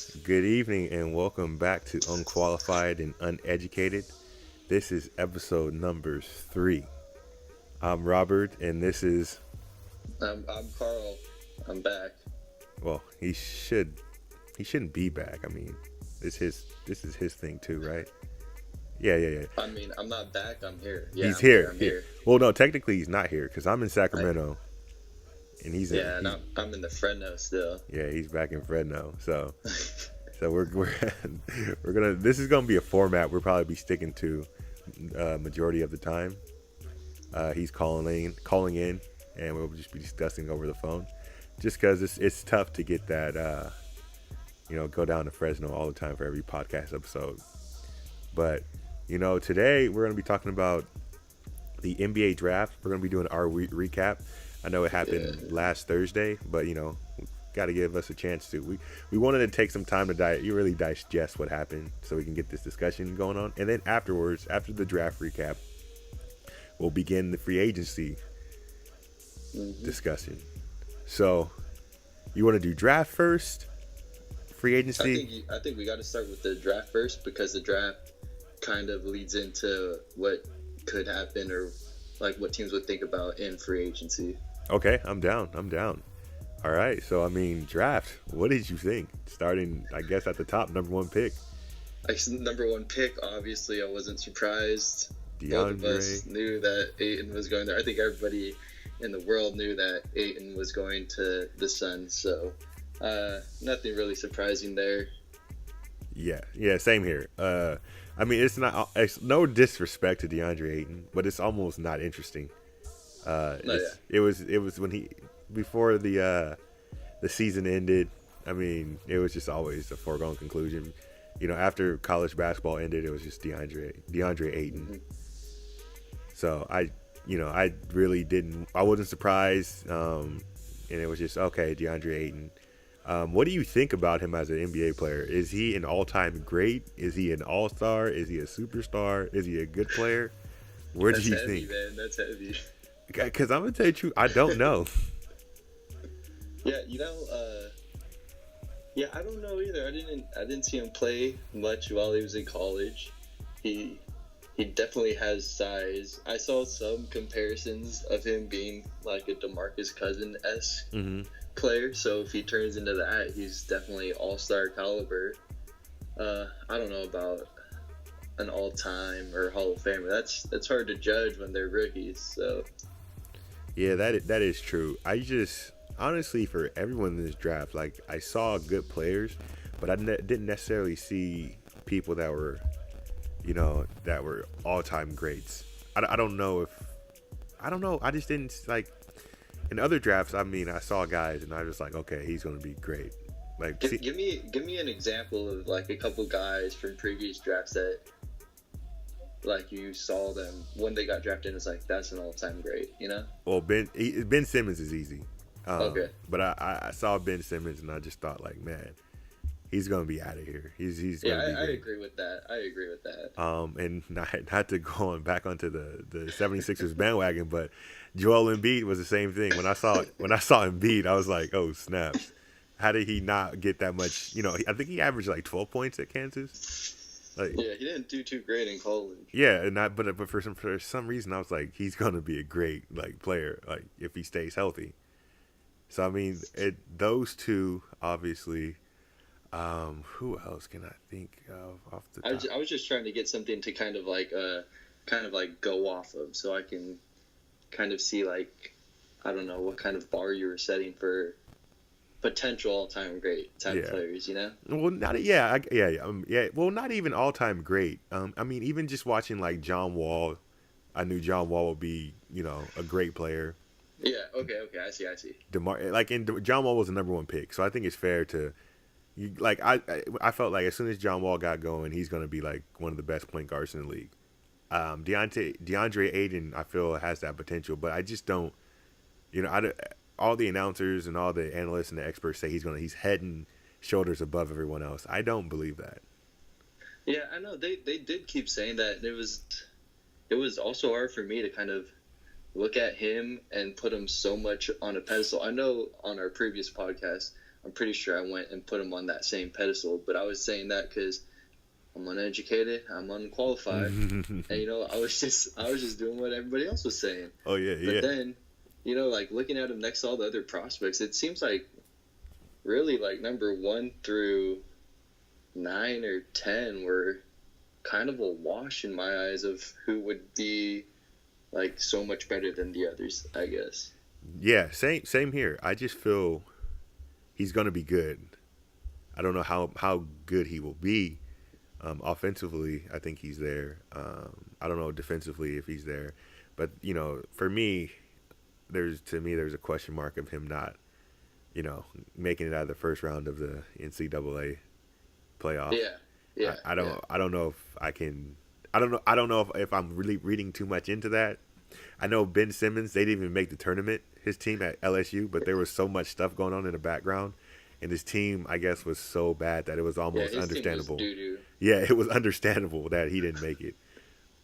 Good evening and welcome back to Unqualified and Uneducated. This is episode number 3. I'm Robert and this is, I'm Carl. I'm back. well, he shouldn't be back. I mean, this is his thing too, right? Yeah. I mean, I'm not back. I'm here. Yeah, He's I'm here. here. I'm here. Well, no, technically he's not here because I'm in Sacramento and Yeah, and I'm in the Fresno still. he's back in Fresno. So we're we're gonna. This is gonna be a format we'll probably be sticking to majority of the time. He's calling in, and we'll just be discussing over the phone. Just because it's tough to get that, go down to Fresno all the time for every podcast episode. But today we're gonna be talking about the NBA draft. We're gonna be doing our recap. I know it happened last Thursday, but got to give us a chance to. We wanted to take some time to really digest what happened so we can get this discussion going on. And then afterwards, after the draft recap, we'll begin the free agency discussion. So, you want to do draft first? Free agency? I think we got to start with the draft first because the draft kind of leads into what could happen or like what teams would think about in free agency. Okay, I'm down. All right, so I mean, draft. What did you think? Starting, I guess, at the top, number 1 pick. Number 1 pick, obviously, I wasn't surprised. DeAndre. Both of us knew that Ayton was going there. I think everybody in the world knew that Ayton was going to the Suns, so nothing really surprising there. Yeah, same here. I mean, it's no disrespect to DeAndre Ayton, but it's almost not interesting. It was when before the season ended. I mean, it was just always a foregone conclusion. After college basketball ended, it was just DeAndre Ayton. Mm-hmm. So I really didn't. I wasn't surprised, and it was just okay, DeAndre Ayton. What do you think about him as an NBA player? Is he an all-time great? Is he an all-star? Is he a superstar? Is he a good player? Where do you think? Man, that's heavy. Because I'm gonna tell you the truth, I don't know. Yeah, I don't know either. I didn't see him play much while he was in college. He definitely has size. I saw some comparisons of him being like a DeMarcus Cousins-esque player. So if he turns into that, he's definitely all-star caliber. I don't know about an all-time or Hall of Famer. That's hard to judge when they're rookies. So yeah, that is true. I just honestly, for everyone in this draft, like I saw good players, but I didn't necessarily see people that were, that were all-time greats. I don't know. I just didn't like. In other drafts, I mean, I saw guys and I was like, okay, he's going to be great. Like, give me an example of like a couple guys from previous drafts that, like, you saw them when they got drafted. It's like that's an all-time great, Well, Ben Simmons is easy. Okay. But I saw Ben Simmons and I just thought, like, man, he's going to be out of here. He's going to be great. I agree with that. And not to go on back onto the 76ers bandwagon, but Joel Embiid was the same thing. When I saw Embiid, I was like, oh, snaps. How did he not get that much? I think he averaged like 12 points at Kansas. Like, yeah, he didn't do too great in college. Yeah, but for some reason I was like, he's going to be a great like player, like if he stays healthy. So I mean, those two obviously. Who else can I think of off the top? I was just trying to get something to kind of like go off of, so I can kind of see like, I don't know what kind of bar you were setting for potential all-time great type players, Well, not Well, not even all-time great. I mean, even just watching like John Wall, I knew John Wall would be, a great player. Yeah. Okay. I see. John Wall was the number 1 pick, so I think it's fair to. I felt like as soon as John Wall got going, he's going to be like one of the best point guards in the league. DeAndre Ayton, I feel, has that potential, but I just don't. All the announcers and all the analysts and the experts say he's head and shoulders above everyone else. I don't believe that. Yeah, I know they did keep saying that. It was also hard for me to kind of look at him and put him so much on a pedestal. I know on our previous podcast, I'm pretty sure I went and put him on that same pedestal. But I was saying that because I'm uneducated, I'm unqualified, and I was just doing what everybody else was saying. Oh yeah, But then, like looking at him next to all the other prospects, it seems like really like number 1 through 9 or 10 were kind of a wash in my eyes of who would be like so much better than the others, I guess. Yeah, same here. I just feel he's gonna be good. I don't know how good he will be. Offensively, I think he's there. I don't know defensively if he's there, but for me, there's a question mark of him not, making it out of the first round of the NCAA playoff. Yeah, yeah. I don't know if I can. I don't know if I'm really reading too much into that. I know Ben Simmons, they didn't even make the tournament, his team at LSU, but there was so much stuff going on in the background. And his team, I guess, was so bad that it was almost understandable. Team was doo-doo. Yeah, it was understandable that he didn't make it.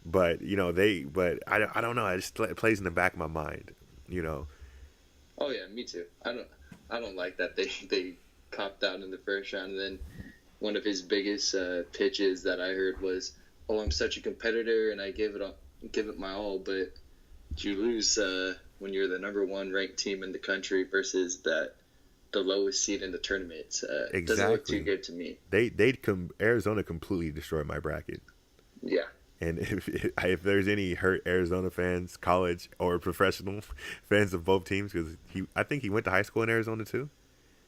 But, I don't know. It plays in the back of my mind, Oh, yeah, me too. I don't like that they copped out in the first round. And then one of his biggest pitches that I heard was, "Oh, I'm such a competitor, and I give it my all." But you lose when you're the number 1 ranked team in the country versus the lowest seed in the tournament. Exactly. It doesn't look too good to me. Arizona completely destroyed my bracket. Yeah. And if there's any hurt Arizona fans, college or professional fans of both teams, because I think he went to high school in Arizona too.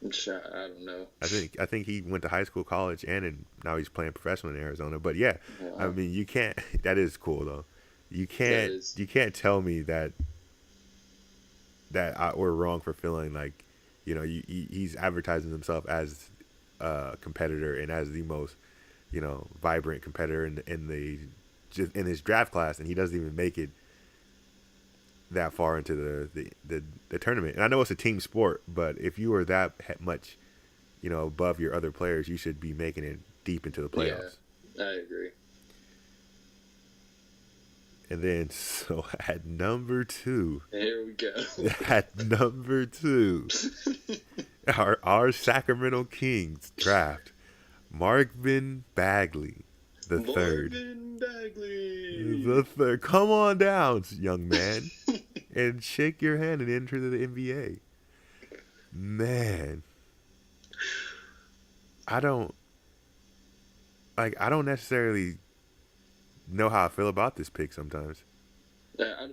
I don't know. I think he went to high school, college, and now he's playing professional in Arizona. But yeah, wow. I mean, you can't. That is cool though. You can't tell me that we're wrong for feeling like, he's advertising himself as a competitor and as the most, vibrant competitor in his draft class, and he doesn't even make it that far into the tournament. And I know it's a team sport, but if you are that much, above your other players, you should be making it deep into the playoffs. Yeah, I agree. And then, so at number 2, here we go. At number 2, our Sacramento Kings draft Marvin Bagley, the third. Marvin Bagley. The third. Come on down, young man, and shake your hand and enter the NBA. Man, I don't necessarily know how I feel about this pick sometimes. I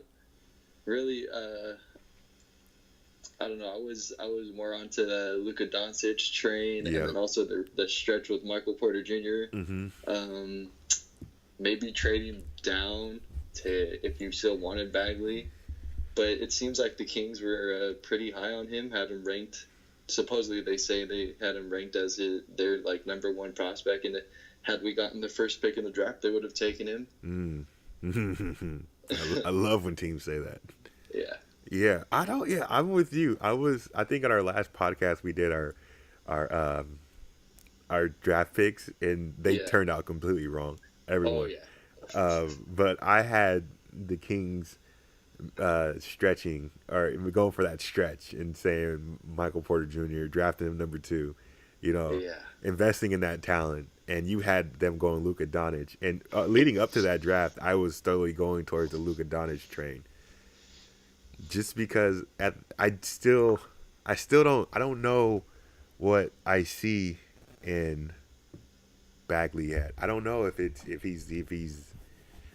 don't know. I was more onto the Luka Doncic train, and then also the stretch with Michael Porter Jr. Mm-hmm. Maybe trading down to if you still wanted Bagley, but it seems like the Kings were pretty high on him, had him ranked. Supposedly, they say they had him ranked as their like number 1 prospect, and had we gotten the first pick in the draft, they would have taken him. I love when teams say that. Yeah. Yeah, I'm with you. I think on our last podcast we did our draft picks, and they turned out completely wrong. Everyone. Oh yeah. But I had the Kings stretching, or going for that stretch and saying Michael Porter Jr., drafting him number 2, investing in that talent. And you had them going Luka Doncic. And leading up to that draft, I was totally going towards the Luka Doncic train. Just because I don't know what I see in Bagley yet. I don't know if he's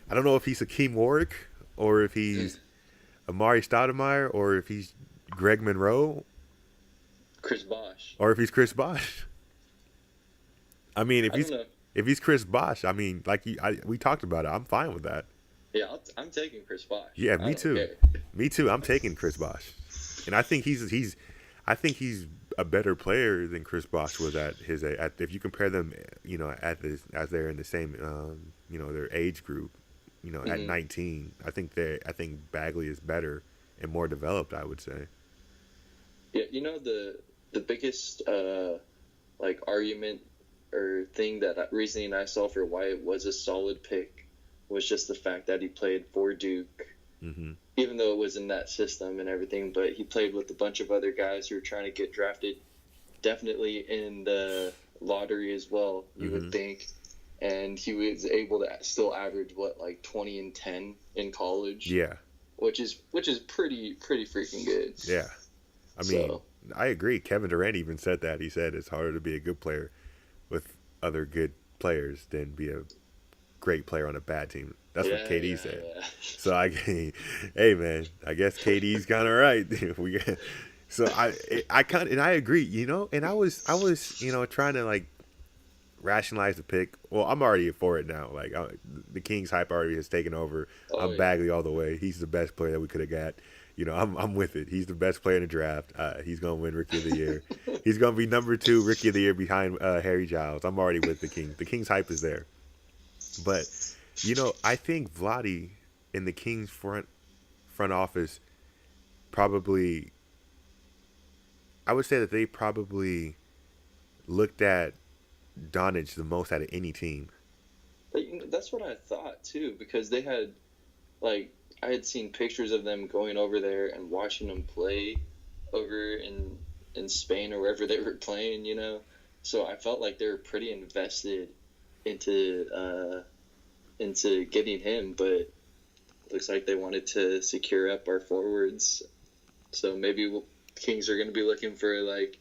I don't know if he's Hakeem Warwick, or if he's Amari Stoudemire, or if he's Greg Monroe, Chris Bosh, or if he's Chris Bosh. I mean, if he's Chris Bosh, I mean, like we talked about it, I'm fine with that. Yeah, I'm taking Chris Bosh. Yeah, me too. Me too. I'm taking Chris Bosh, and I think he's a better player than Chris Bosh was at his age. If you compare them, as they're in the same, their age group, at 19, I think Bagley is better and more developed, I would say. Yeah, the biggest argument or reasoning I saw for why it was a solid pick was just the fact that he played for Duke, even though it was in that system and everything. But he played with a bunch of other guys who were trying to get drafted definitely in the lottery as well, you would think. And he was able to still average like 20 and 10 in college. Yeah. Which is pretty freaking good. Yeah. I mean, I agree. Kevin Durant even said that. He said it's harder to be a good player with other good players than be a great player on a bad team. That's what KD said. Yeah. So hey man, I guess KD's kind of right. I agree, and I was trying to like rationalize the pick. Well, I'm already for it now. Like the Kings hype already has taken over. I'm Bagley all the way. He's the best player that we could have got. I'm with it. He's the best player in the draft. He's gonna win Rookie of the Year. He's gonna be number 2 Rookie of the Year behind Harry Giles. I'm already with the Kings. The Kings hype is there. But I think Vlade in the Kings front office probably, I would say that they probably looked at Doncic the most out of any team. That's what I thought too, because they had, like, I had seen pictures of them going over there and watching them play over in Spain or wherever they were playing, So I felt like they were pretty invested into getting him, but looks like they wanted to secure up our forwards. So maybe Kings are going to be looking for like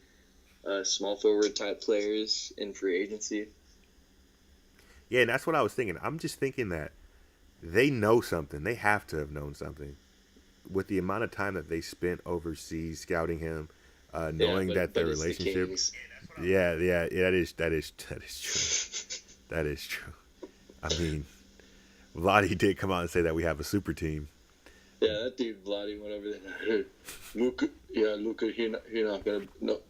small forward type players in free agency. Yeah, and that's what I was thinking. I'm just thinking that they know something. They have to have known something with the amount of time that they spent overseas scouting him, knowing that their relationship. Yeah, that is true. That is true. I mean, Vlade did come out and say that we have a super team. Yeah, that dude Vlade went over there. Hey, Luka, he not gonna no.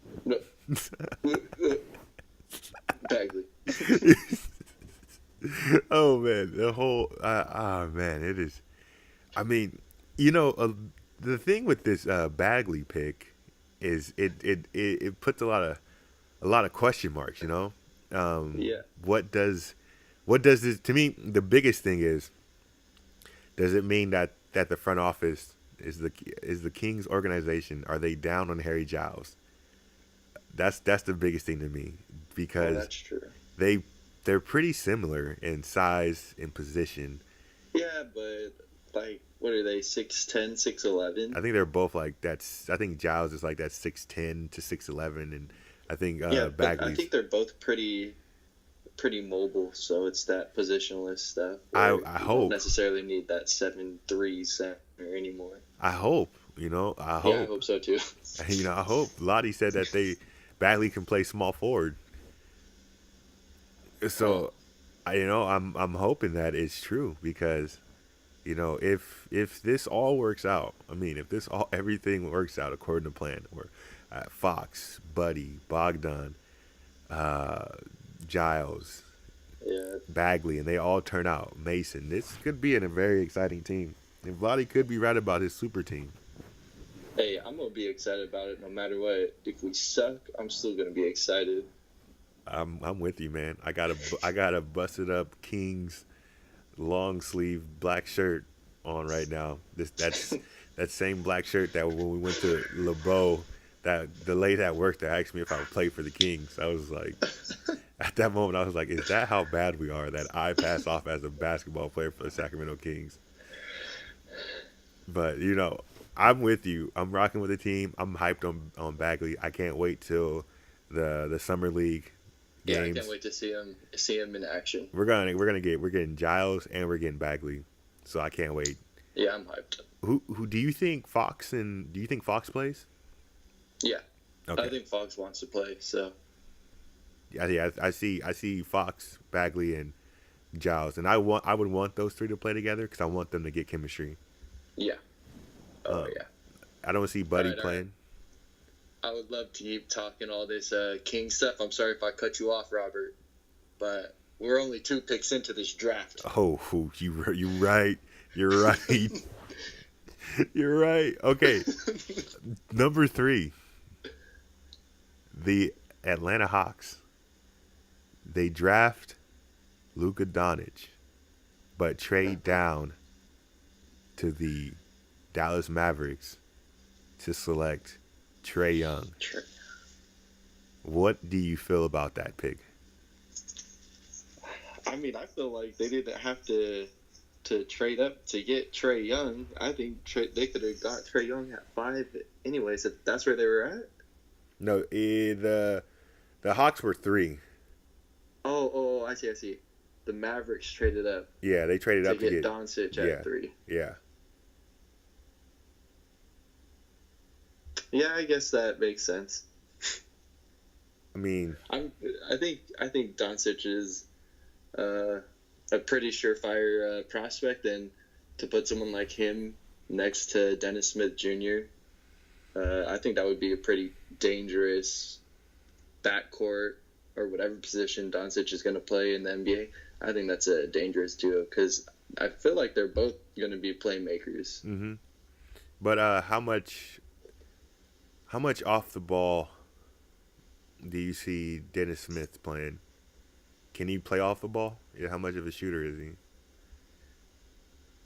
Bagley. Oh man, the whole man, it is. I mean, the thing with this Bagley pick is it puts a lot of question marks. Yeah. What does this, to me, the biggest thing is, does it mean that the front office is the Kings organization, are they down on Harry Giles? That's the biggest thing to me, because that's true. They're pretty similar in size and position. Yeah, but like, what are they, 6'10", 6'11"? I think they're both like that's. I think Giles is like that 6'10" to 6'11", and I think Bagley. I think they're both pretty mobile, so it's that positionless stuff. I hope don't necessarily need that 7'3" center anymore. I hope. I hope. Yeah, I hope so too. I hope. Lottie said that Bagley can play small forward. So, I'm hoping that it's true, because, if this all works out, if everything works out according to plan, where Fox, Buddy, Bogdan, Giles, Bagley, and they all turn out, Mason, this could be a very exciting team. And Vlade could be right about his super team. Hey, I'm going to be excited about it no matter what. If we suck, I'm still going to be excited. I'm with you, man. I got a busted up Kings long sleeve black shirt on right now. That's that same black shirt that when we went to LeBeau, that the lady at work that asked me if I would play for the Kings. I was like, at that moment, I was like, is that how bad we are that I pass off as a basketball player for the Sacramento Kings? But I'm with you. I'm rocking with the team. I'm hyped on Bagley. I can't wait till the summer league games. Yeah, I can't wait to see him in action. We're getting Giles and we're getting Bagley, so I can't wait. Yeah, I'm hyped. Who do you think Fox plays? Yeah, okay. I think Fox wants to play. So yeah, I see Fox, Bagley, and Giles, and I would want those three to play together because I want them to get chemistry. Yeah. Yeah. I don't see Buddy playing. I would love to keep talking all this King stuff. I'm sorry if I cut you off, Robert, but we're only 2 picks into this draft. Oh, you're right. You're right. You're right. Okay. Number 3, the Atlanta Hawks. They draft Luka Doncic, but trade down to the Dallas Mavericks to select Trae Young. What do you feel about that pick? I mean, I feel like they didn't have to trade up to get Trey Young. I think they could have got Trey Young at 5 anyways, if that's where they were at. No, the Hawks were 3. Oh, I see. The Mavericks traded up Yeah, they traded to up to get get. Doncic Yeah, at 3. yeah. Yeah, I guess that makes sense. I mean, I think Doncic is a pretty surefire prospect, and to put someone like him next to Dennis Smith Jr., I think that would be a pretty dangerous backcourt or whatever position Doncic is going to play in the NBA. I think that's a dangerous duo because I feel like they're both going to be playmakers. mm-hmm. But how much off the ball do you see Dennis Smith playing? Can he play off the ball? Yeah, how much of a shooter is he?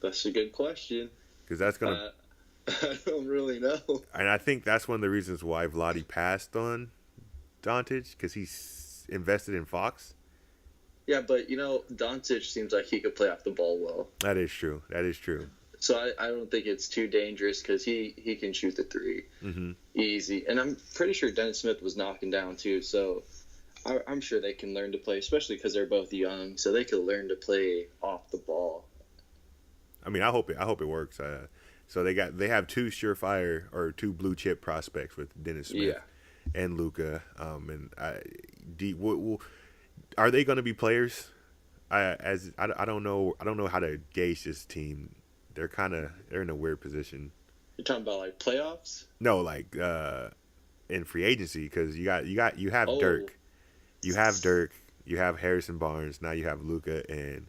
That's a good question. Because that's gonna. I don't really know. And I think that's one of the reasons why Vlade passed on Doncic, because he's invested in Fox. Yeah, but Doncic seems like he could play off the ball well. That is true. So I don't think it's too dangerous because he can shoot the 3 easy. And I'm pretty sure Dennis Smith was knocking down too. So I'm sure they can learn to play, especially because they're both young. So they could learn to play off the ball. I mean, I hope it works. So they have 2 surefire or 2 blue chip prospects with Dennis Smith and Luka. Are they going to be players? I don't know how to gauge this team. They're in a weird position. You're talking about like playoffs? No, like in free agency, because you have Dirk, you have Harrison Barnes. Now you have Luka and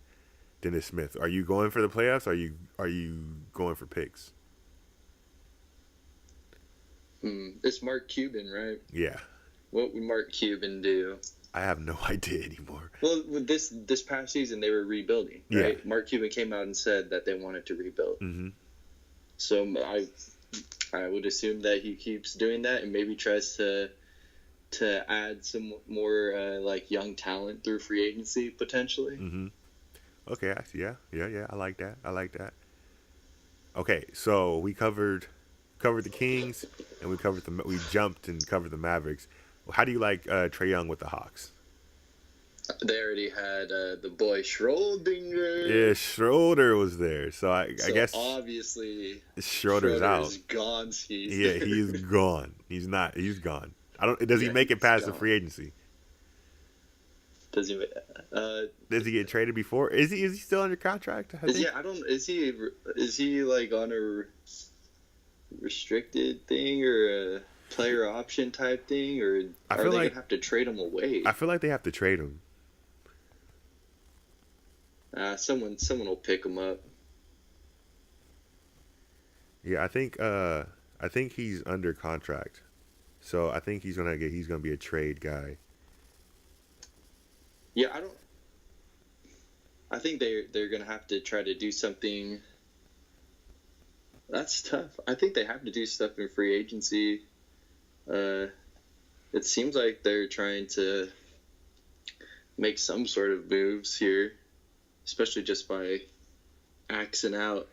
Dennis Smith. Are you going for the playoffs? Are you going for picks? It's Mark Cuban, right? Yeah. What would Mark Cuban do? I have no idea anymore. Well, with this past season, they were rebuilding, right? Yeah. Mark Cuban came out and said that they wanted to rebuild. Mm-hmm. So I would assume that he keeps doing that and maybe tries to add some more like young talent through free agency potentially. Mm-hmm. Okay, I see. Yeah. I like that. Okay, so we covered the Kings and we jumped and covered the Mavericks. How do you like Trae Young with the Hawks? They already had the boy Schrodinger. Yeah, Schroeder was there, so I guess obviously Schroeder's out. Gone. Yeah, he's gone. He's not. He's gone. Does he make it past the free agency? Does he? Does he get traded before? Is he still under contract? Is he like on a restricted thing or a player option type thing, or are they gonna have to trade him away? I feel like they have to trade him. Someone will pick him up. Yeah, I think he's under contract, so I think he's gonna be a trade guy. Yeah, I think they're gonna have to try to do something. That's tough. I think they have to do stuff in free agency. It seems like they're trying to make some sort of moves here, especially just by axing out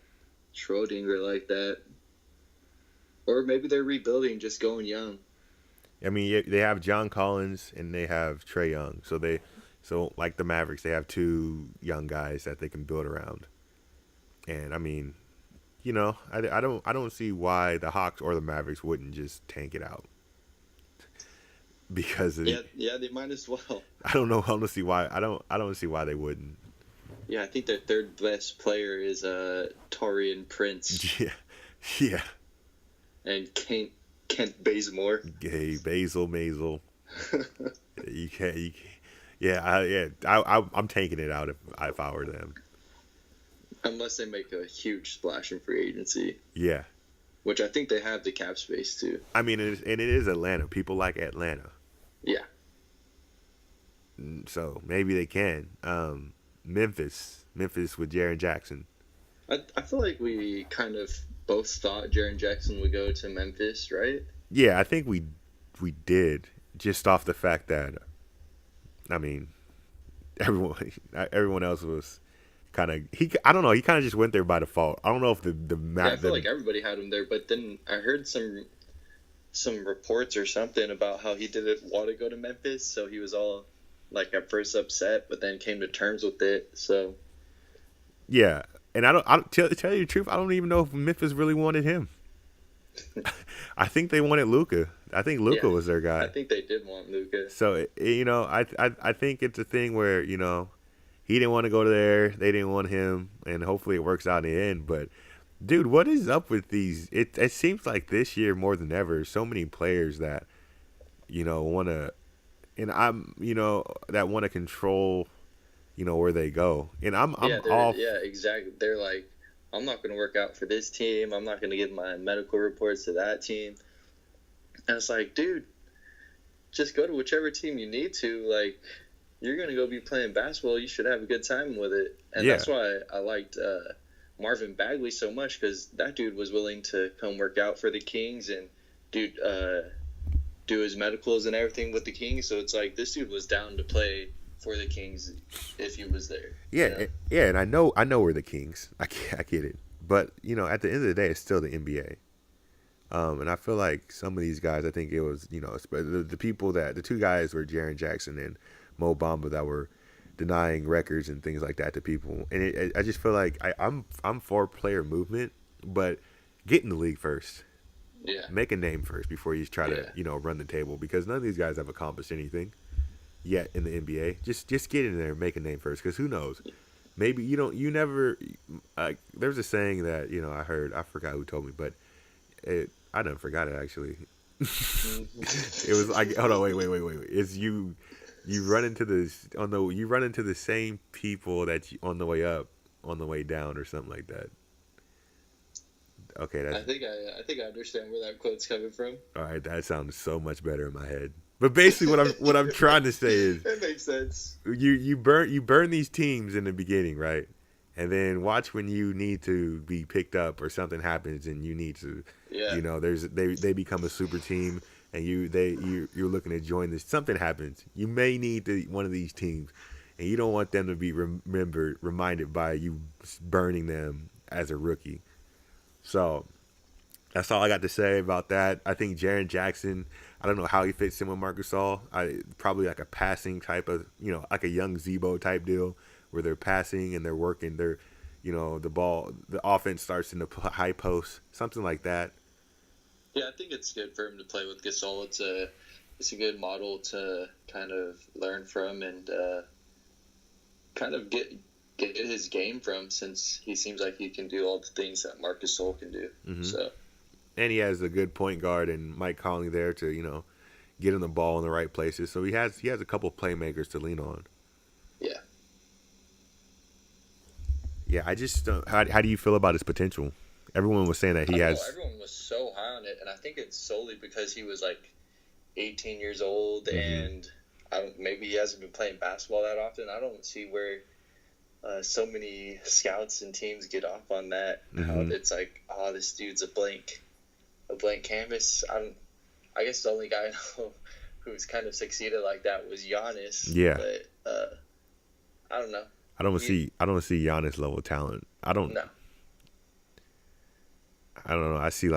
Schrodinger like that. Or maybe they're rebuilding, just going young. I mean, they have John Collins and they have Trae Young. So like the Mavericks, they have 2 young guys that they can build around. And I mean, I don't see why the Hawks or the Mavericks wouldn't just tank it out. Because they might as well. I don't know honestly why. I don't see why they wouldn't. Yeah, I think their third best player is Taurean Prince. Yeah. And Kent Bazemore. Hey, Mazel. You can't. Yeah. I'm taking it out if I were them. Unless they make a huge splash in free agency. Yeah. Which I think they have the cap space too. I mean, it is Atlanta. People like Atlanta. Yeah. So maybe they can. Memphis with Jaren Jackson. I feel like we kind of both thought Jaren Jackson would go to Memphis, right? Yeah, I think we did. just off the fact that, I mean, everyone else was kind of I don't know, he kind of just went there by default. I don't know if Yeah, I feel like everybody had him there, but then I heard some reports or something about how he didn't want to go to Memphis, so he was all like at first upset, but then came to terms with it. So yeah, and tell you the truth, I don't even know if Memphis really wanted him. I think they wanted Luka. I think Luka yeah, was their I guy. think they did want Luka. So I think it's a thing where he didn't want to go there, they didn't want him, and hopefully it works out in the end. But dude, what is up with these? It seems like this year more than ever, so many players that want to, and that want to control where they go, and I'm off. Yeah, exactly. They're like, I'm not going to work out for this team. I'm not going to give my medical reports to that team. And it's like, dude, just go to whichever team you need to. Like, you're going to go be playing basketball. You should have a good time with it. And Yeah. that's why I liked Marvin Bagley so much, because that dude was willing to come work out for the Kings and do his medicals and everything with the Kings. So it's like, this dude was down to play for the Kings if he was there. Yeah, yeah, and I know we're the Kings. I get it, but at the end of the day, it's still the NBA. And I feel like some of these guys, I think it was the people the two guys were Jaren Jackson and Mo Bamba that were denying records and things like that to people. And I just feel like I'm for player movement, but get in the league first. Yeah. Make a name first before you try to run the table, because none of these guys have accomplished anything yet in the NBA. Just get in there and make a name first, because who knows? Maybe you never. There's a saying that I heard. I forgot who told me, but I done forgot it actually. It was like, hold on, wait. It's you run into you run into the same people that on the way up, on the way down, or something like that. Okay, I think I understand where that quote's coming from. All right, that sounds so much better in my head. But basically, what I'm trying to say is, That makes sense. You burn these teams in the beginning, right? And then watch when you need to be picked up or something happens and you need to, they become a super team and you're looking to join this. Something happens. You may need one of these teams, and you don't want them to be reminded by you burning them as a rookie. So that's all I got to say about that. I think Jaren Jackson, I don't know how he fits in with Marc Gasol. Probably like a passing type of, like a young Zebo type deal where they're passing and they're working. They're, the offense starts in the high post, something like that. Yeah, I think it's good for him to play with Gasol. It's a good model to kind of learn from and kind of get his game from, since he seems like he can do all the things that Marc Gasol can do. Mm-hmm. So. And he has a good point guard and Mike Conley there to, get him the ball in the right places. So he has a couple playmakers to lean on. Yeah. Yeah, I just how do you feel about his potential? Everyone was saying that he has. Everyone was so high on it, and I think it's solely because he was like 18 years old, Mm-hmm. and maybe he hasn't been playing basketball that often. I don't see where so many scouts and teams get off on that. Mm-hmm. How it's like, oh, this dude's a blank canvas. I guess the only guy I know who's kind of succeeded like that was Giannis. Yeah. But I don't know. I don't see Giannis level talent. I don't know. I see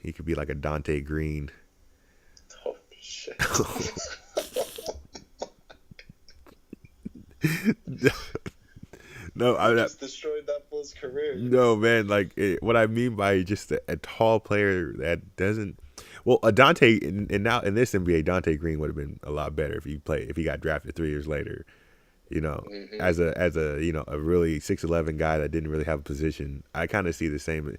he could be like a Dante Green. Oh shit. No, I just destroyed that fool's career. No, man. What I mean by just a tall player that doesn't. Well, a Dante, and now in this NBA, Dante Green would have been a lot better if he got drafted 3 years later. Mm-hmm. As a a really 6'11" guy that didn't really have a position. I kind of see the same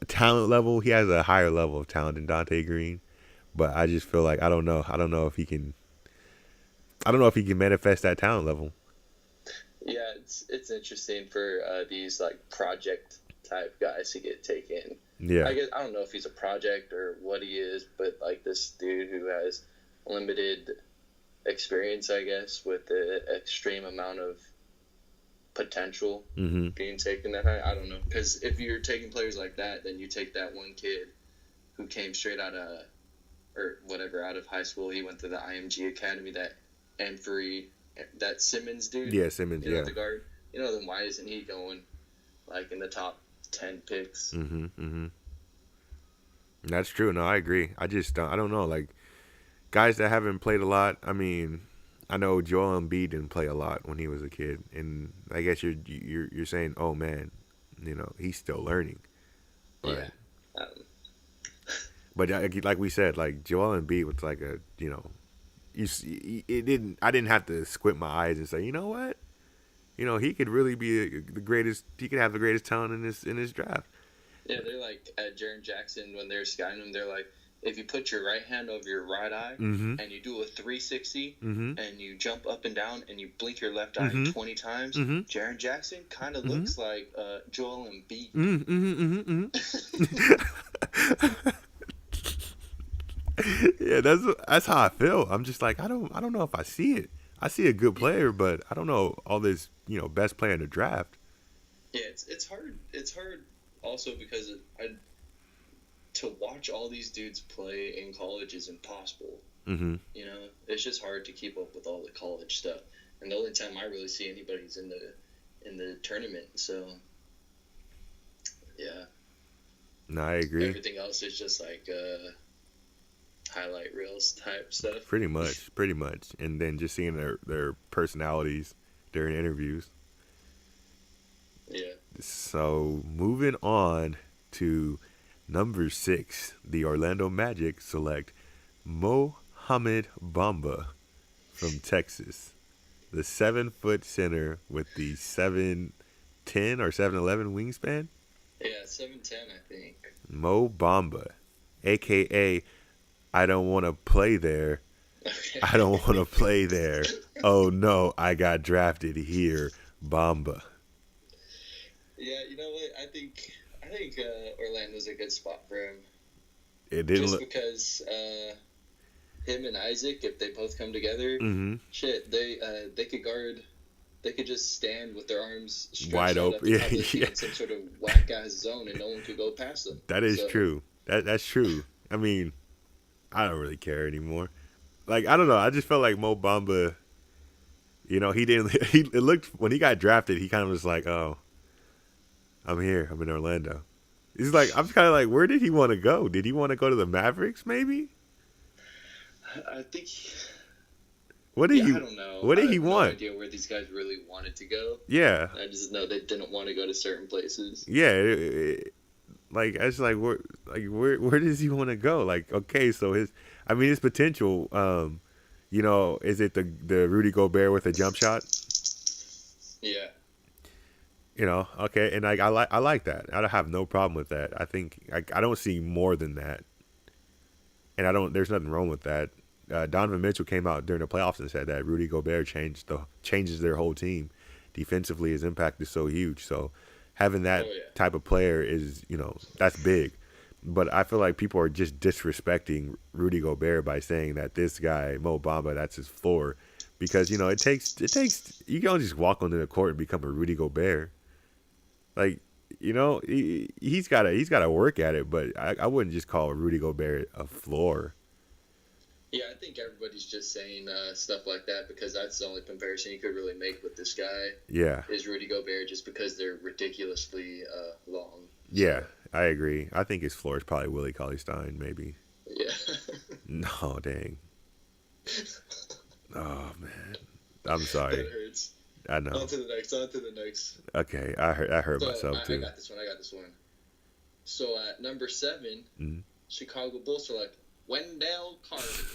talent level. He has a higher level of talent than Dante Green, but I just feel like I don't know if he can. I don't know if he can manifest that talent level. Yeah, it's interesting for these like project type guys to get taken. Yeah, I don't know if he's a project or what he is, but like this dude who has limited experience, I guess, with the extreme amount of potential mm-hmm. being taken that high. I don't know, because if you're taking players like that, then you take that one kid who came straight out of or whatever out of high school. He went to the IMG Academy. That Simmons dude. Yeah, Simmons. Yeah. The guard. Then why isn't he going like in the top 10 picks? Mm-hmm. That's true. No, I agree. I don't know. Like guys that haven't played a lot. I mean, I know Joel Embiid didn't play a lot when he was a kid, and I guess you're saying, oh man, he's still learning. But, Yeah. But like we said, like Joel Embiid was like a I didn't have to squint my eyes and say, you know what, he could really be the greatest. He could have the greatest talent in this draft. Yeah, they're like at Jaren Jackson when they're scouting him. They're like, if you put your right hand over your right eye mm-hmm. and you do a 360 mm-hmm. and you jump up and down and you blink your left eye mm-hmm. 20 times, mm-hmm. Jaren Jackson kind of mm-hmm. looks like Joel Embiid. Mm-hmm. Yeah, that's how I feel. I'm just like I don't know if I see it. I see a good player, but I don't know all this best player in the draft. Yeah, it's hard. It's hard also because to watch all these dudes play in college is impossible. Mm-hmm. It's just hard to keep up with all the college stuff. And the only time I really see anybody's in the tournament. So, yeah. No, I agree. Everything else is just like highlight reels type stuff. Pretty much. And then just seeing their personalities during interviews. Yeah. So, moving on to number 6, the Orlando Magic select Mohamed Bamba from Texas. The 7-foot center with the 7'10" or 7'11" wingspan. Yeah, 7'10", I think. Mo Bamba, a.k.a. I don't want to play there. Okay. I don't want to play there. Oh, no, I got drafted here. Bamba. Yeah, you know what? I think Orlando's a good spot for him. It didn't just because him and Isaac, if they both come together, mm-hmm. shit, they could guard. They could just stand with their arms stretched wide out open, in some sort of whack ass zone, and no one could go past them. That is true. That's true. I mean, I don't really care anymore. Like I don't know. I just felt like Mo Bamba. He didn't. It looked when he got drafted. He kind of was like, oh. I'm here. I'm in Orlando. He's like, I'm kind of like, where did he want to go? Did he want to go to the Mavericks, maybe? I think. I don't know. What did he want? I have no idea where these guys really wanted to go. Yeah. I just know they didn't want to go to certain places. Yeah. I was like, where does he want to go? Like, okay, so his potential. Is it the Rudy Gobert with a jump shot? Yeah. Okay, and I like that. I have no problem with that. I think I don't see more than that, and there's nothing wrong with that. Donovan Mitchell came out during the playoffs and said that Rudy Gobert changes their whole team. Defensively, his impact is so huge. So having that type of player is, that's big. But I feel like people are just disrespecting Rudy Gobert by saying that this guy Mo Bamba, that's his floor, because it takes you can't just walk onto the court and become a Rudy Gobert. Like, he's got to work at it, but I wouldn't just call Rudy Gobert a floor. Yeah, I think everybody's just saying stuff like that because that's the only comparison you could really make with this guy. Yeah. Is Rudy Gobert, just because they're ridiculously long. Yeah, I agree. I think his floor is probably Willie Cauley-Stein, maybe. Yeah. No, dang. Oh, man. I'm sorry. That hurts. I know. On to the next. Okay, I hurt myself too. I got this one. So at number 7, mm-hmm. Chicago Bulls select Wendell Carter.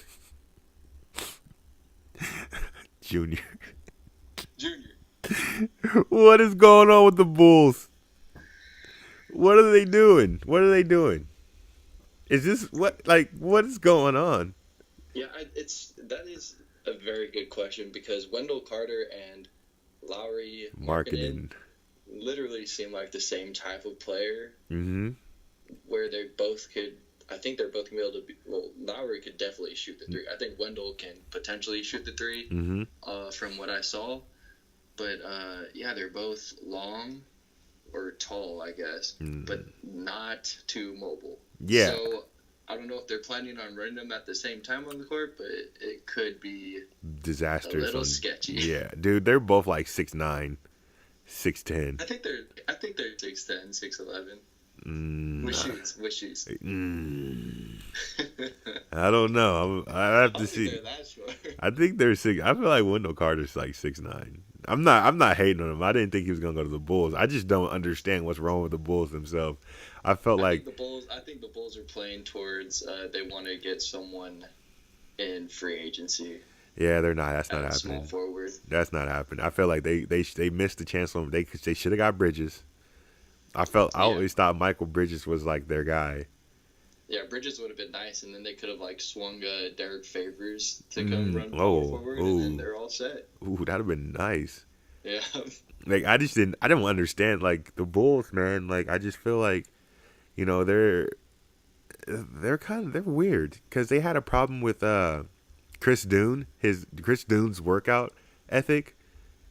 Junior. What is going on with the Bulls? What are they doing? Is this what is going on? Yeah, that is a very good question because Wendell Carter and Lauri Markkanen literally seem like the same type of player. Mm-hmm. Where they both could. I think they're both going to be able to. Lowry could definitely shoot the 3. I think Wendell can potentially shoot the 3. Mm-hmm. From what I saw, but they're both long or tall, I guess, but not too mobile. Yeah. So I don't know if they're planning on running them at the same time on the court, but it could be Disastrous. a little sketchy. Yeah, dude, they're both like 6'9", 6'10". I think they're 6'10", 6'11". Which shoots. I don't know. I have to see. They're that short. I think they're 6. I feel like Wendell Carter's like 6'9". I'm not hating on him. I didn't think he was gonna go to the Bulls. I just don't understand what's wrong with the Bulls themselves. I think the Bulls are playing towards they want to get someone in free agency. Yeah, they're not. That's not happening. Small forward. That's not happening. I feel like they missed the chance on. They should have got Bridges. I always thought Michael Bridges was like their guy. Yeah, Bridges would have been nice, and then they could have like swung Derek Favors to come run forward, and then they're all set. Ooh, that'd have been nice. Yeah. Like I don't understand like the Bulls, man. Like I just feel like, you know, they're weird because they had a problem with Chris Dune's workout ethic,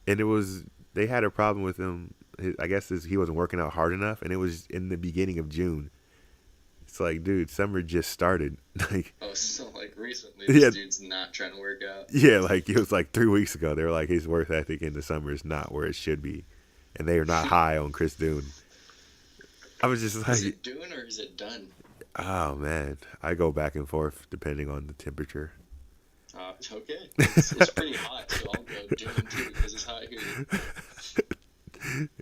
and they had a problem with him. I guess he wasn't working out hard enough, and it was in the beginning of June. It's like, dude, summer just started. Like, so like recently, this dude's not trying to work out. Yeah, like it was like 3 weeks ago. They were like, his work ethic in the summer is not where it should be, and they are not high on Chris Dune. I was just like, is it Dune or is it done? Oh man, I go back and forth depending on the temperature. Okay, it's pretty hot, so I'll go Dune too because it's hot here.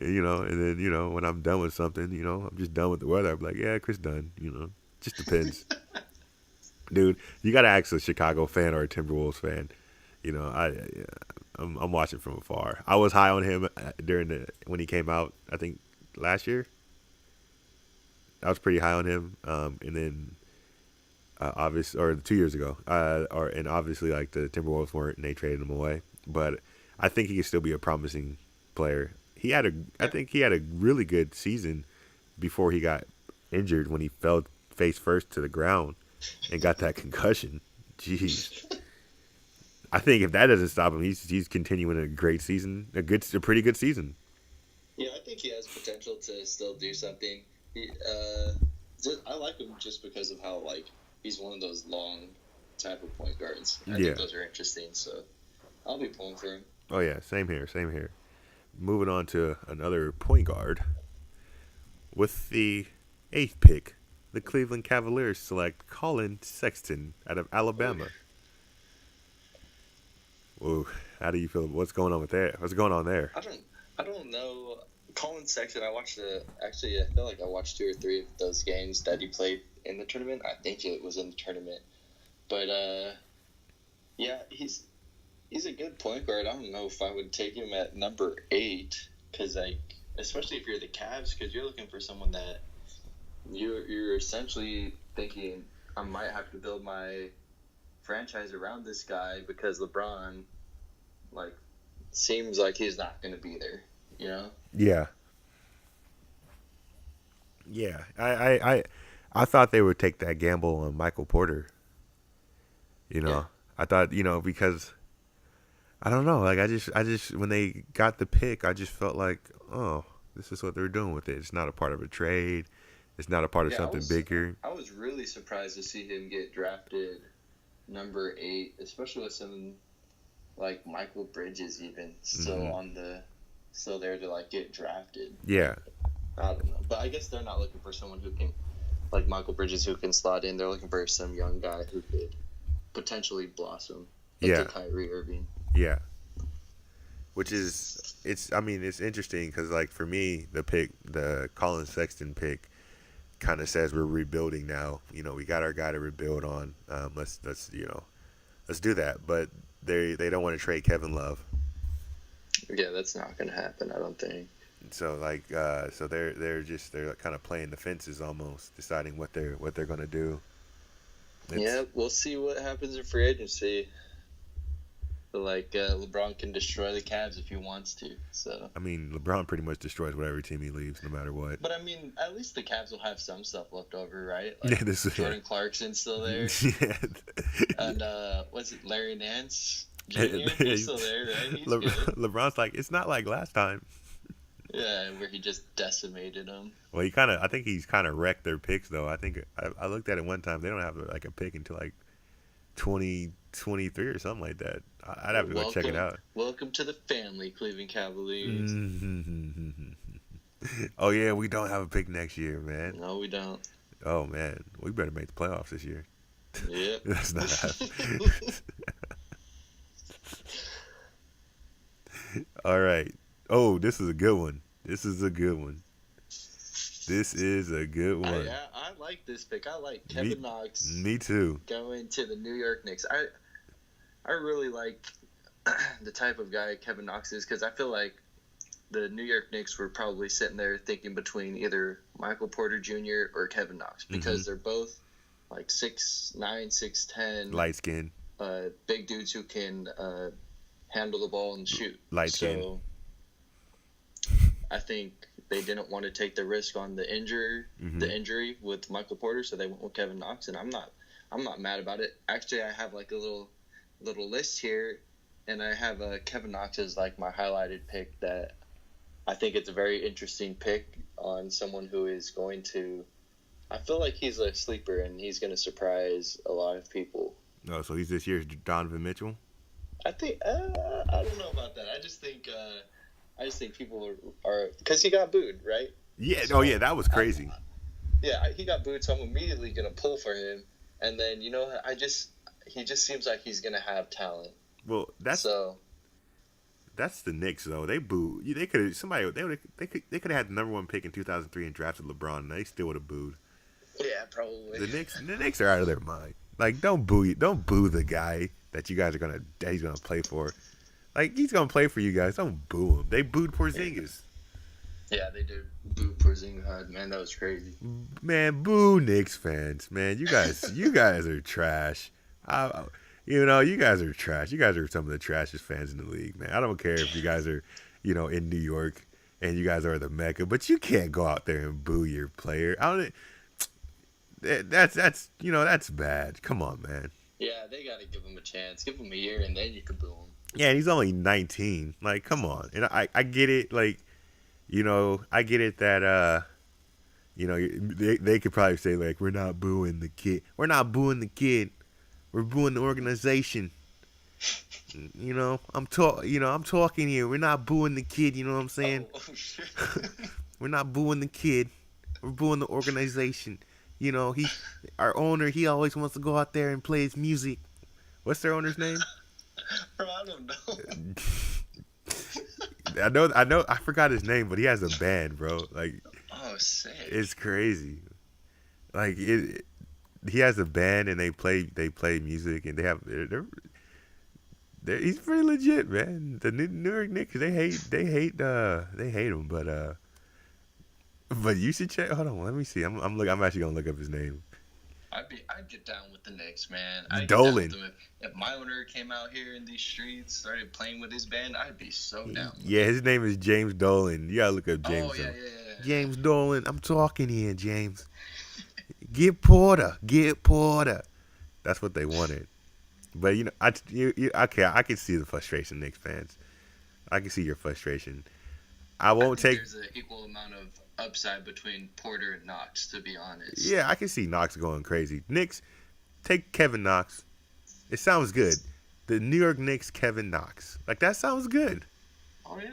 You know, and then, you know, when I'm done with something, you know, I'm just done with the weather. I'm like, yeah, Chris Dunn, you know, just depends. Dude, you got to ask a Chicago fan or a Timberwolves fan. You know, I'm watching from afar. I was high on him when he came out, I think, last year. I was pretty high on him. And then, or 2 years ago. And obviously, like, the Timberwolves weren't, and they traded him away. But I think he could still be a promising player. I think he had a really good season before he got injured when he fell face first to the ground and got that concussion. Jeez. I think if that doesn't stop him, he's continuing a great season, a pretty good season. Yeah, I think he has potential to still do something. I like him just because of how like he's one of those long type of point guards. I think those are interesting, so I'll be pulling for him. Oh yeah, same here. Moving on to another point guard. With the 8th pick, the Cleveland Cavaliers select Colin Sexton out of Alabama. Ooh, how do you feel? What's going on there? I don't know. Colin Sexton, I feel like I watched 2 or 3 of those games that he played in the tournament. I think it was in the tournament. But, yeah, he's a good point guard. I don't know if I would take him at number 8, because like, especially if you're the Cavs, because you're looking for someone that you're essentially thinking, I might have to build my franchise around this guy because LeBron, like, seems like he's not going to be there. You know? Yeah. Yeah. I thought they would take that gamble on Michael Porter. You know, I thought, you know, because I don't know. Like, I just, when they got the pick, I just felt like, oh, this is what they're doing with it. It's not a part of a trade. It's not a part of something bigger. I was really surprised to see him get drafted number 8, especially with some, like, Michael Bridges even still there to, like, get drafted. Yeah. I don't know. But I guess they're not looking for someone who can, like Michael Bridges, who can slot in. They're looking for some young guy who could potentially blossom into Kyrie Irving. Yeah. Which is, it's interesting because, like, for me, the Colin Sexton pick kind of says we're rebuilding now. You know, we got our guy to rebuild on. Let's do that. But they don't want to trade Kevin Love. Yeah, that's not going to happen, I don't think. So like, they're kind of playing the fences almost, deciding what they're going to do. We'll see what happens in free agency. But like, LeBron can destroy the Cavs if he wants to. So I mean, LeBron pretty much destroys whatever team he leaves, no matter what. But I mean, at least the Cavs will have some stuff left over, right? Like, Jordan Clarkson's still there. Yeah. And what's it, Larry Nance Jr.? He's still there, right? He's good. LeBron's like, it's not like last time. Yeah, where he just decimated them. Well, I think he's kind of wrecked their picks though. I think I looked at it one time. They don't have like a pick until like 2023 or something like that. I'd have to go check it out. Welcome to the family, Cleveland Cavaliers. Oh yeah, we don't have a pick next year, man. No, we don't. Oh man, we better make the playoffs this year. Yep. That's not happening. All right. Oh, this is a good one. This is a good one. I like this pick. I like Kevin Knox. Me too. Going to the New York Knicks. I really like the type of guy Kevin Knox is because I feel like the New York Knicks were probably sitting there thinking between either Michael Porter Jr. or Kevin Knox because they're both like 6'9", 6'10", light skin, big dudes who can handle the ball and shoot. Light skin. So I think they didn't want to take the risk on the injury with Michael Porter, so they went with Kevin Knox, and I'm not mad about it. Actually, I have like a little list here, and I have Kevin Knox as like my highlighted pick that I think it's a very interesting pick on someone who is going to. I feel like he's a sleeper, and he's going to surprise a lot of people. Oh, so he's this year's Donovan Mitchell? I think I don't know about that. I just think people are because he got booed, right? Yeah. So, yeah, that was crazy. He got booed, so I'm immediately gonna pull for him. And then he just seems like he's gonna have talent. Well, that's the Knicks though. They booed. They could have had the number one pick in 2003 and drafted LeBron, and they still would have booed. Yeah, probably. The Knicks are out of their mind. Like, don't boo the guy that he's gonna play for. Like, he's gonna play for you guys. Don't boo him. They booed Porzingis. Yeah, they did boo Porzingis. Man, that was crazy. Man, boo Knicks fans. Man, you guys are trash. You guys are trash. You guys are some of the trashiest fans in the league, man. I don't care if you guys are, in New York and you guys are the Mecca, but you can't go out there and boo your player. That's bad. Come on, man. Yeah, they got to give him a chance. Give him a year, and then you can boo him. Yeah, he's only 19. Like, come on. And I get it. Like, I get it that they could probably say like, we're not booing the kid. We're not booing the kid. We're booing the organization. I'm talking here. We're not booing the kid. You know what I'm saying? Oh shit. We're not booing the kid. We're booing the organization. Our owner. He always wants to go out there and play his music. What's their owner's name? Bro, I don't know. I know. I forgot his name, but he has a band, bro. Like, oh, sick. It's crazy. Like he has a band and they play music and he's pretty legit, man. The New York Knicks, they hate him, but you should check. Hold on, let me see. I'm actually gonna look up his name. I'd get down with the Knicks, man. Dolan. If my owner came out here in these streets, started playing with his band, I'd be so down. Yeah, his name is James Dolan. You gotta look up James. Oh yeah. James Dolan. I'm talking here, James. Get Porter. That's what they wanted. But I can see the frustration, Knicks fans. I can see your frustration. I won't take. There's an equal amount of upside between Porter and Knox, to be honest. Yeah, I can see Knox going crazy. Knicks, take Kevin Knox. It sounds good. The New York Knicks, Kevin Knox. Like, that sounds good. Oh yeah.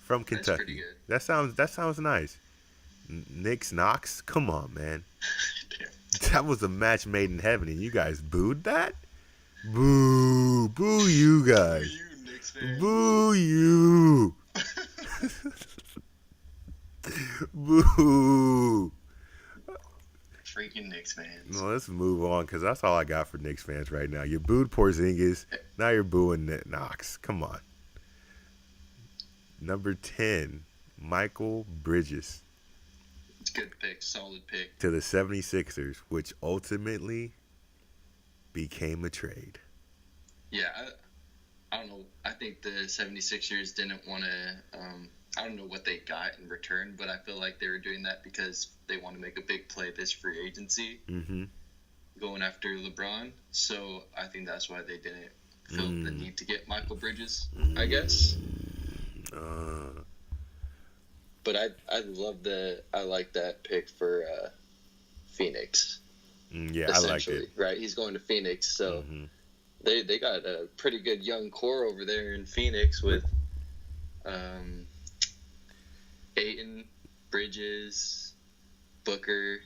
From Kentucky. That's pretty good. That sounds nice. Knicks Knox, come on, man. That was a match made in heaven, and you guys booed that? Boo you guys. Boo you, Knicks fans. Boo you. Boo. Freaking Knicks fans. Well, let's move on because that's all I got for Knicks fans right now. You booed Porzingis. Now you're booing Knox. Come on. Number 10, Michael Bridges. Good pick. Solid pick. To the 76ers, which ultimately became a trade. Yeah, I don't know. I think the 76ers didn't want to I don't know what they got in return, but I feel like they were doing that because they want to make a big play this free agency, going after LeBron. So I think that's why they didn't feel the need to get Michael Bridges, I guess. But I like that pick for Phoenix. Yeah, I liked Essentially, it. right? He's going to Phoenix, so they got a pretty good young core over there in Phoenix with Ayton, Bridges, Booker.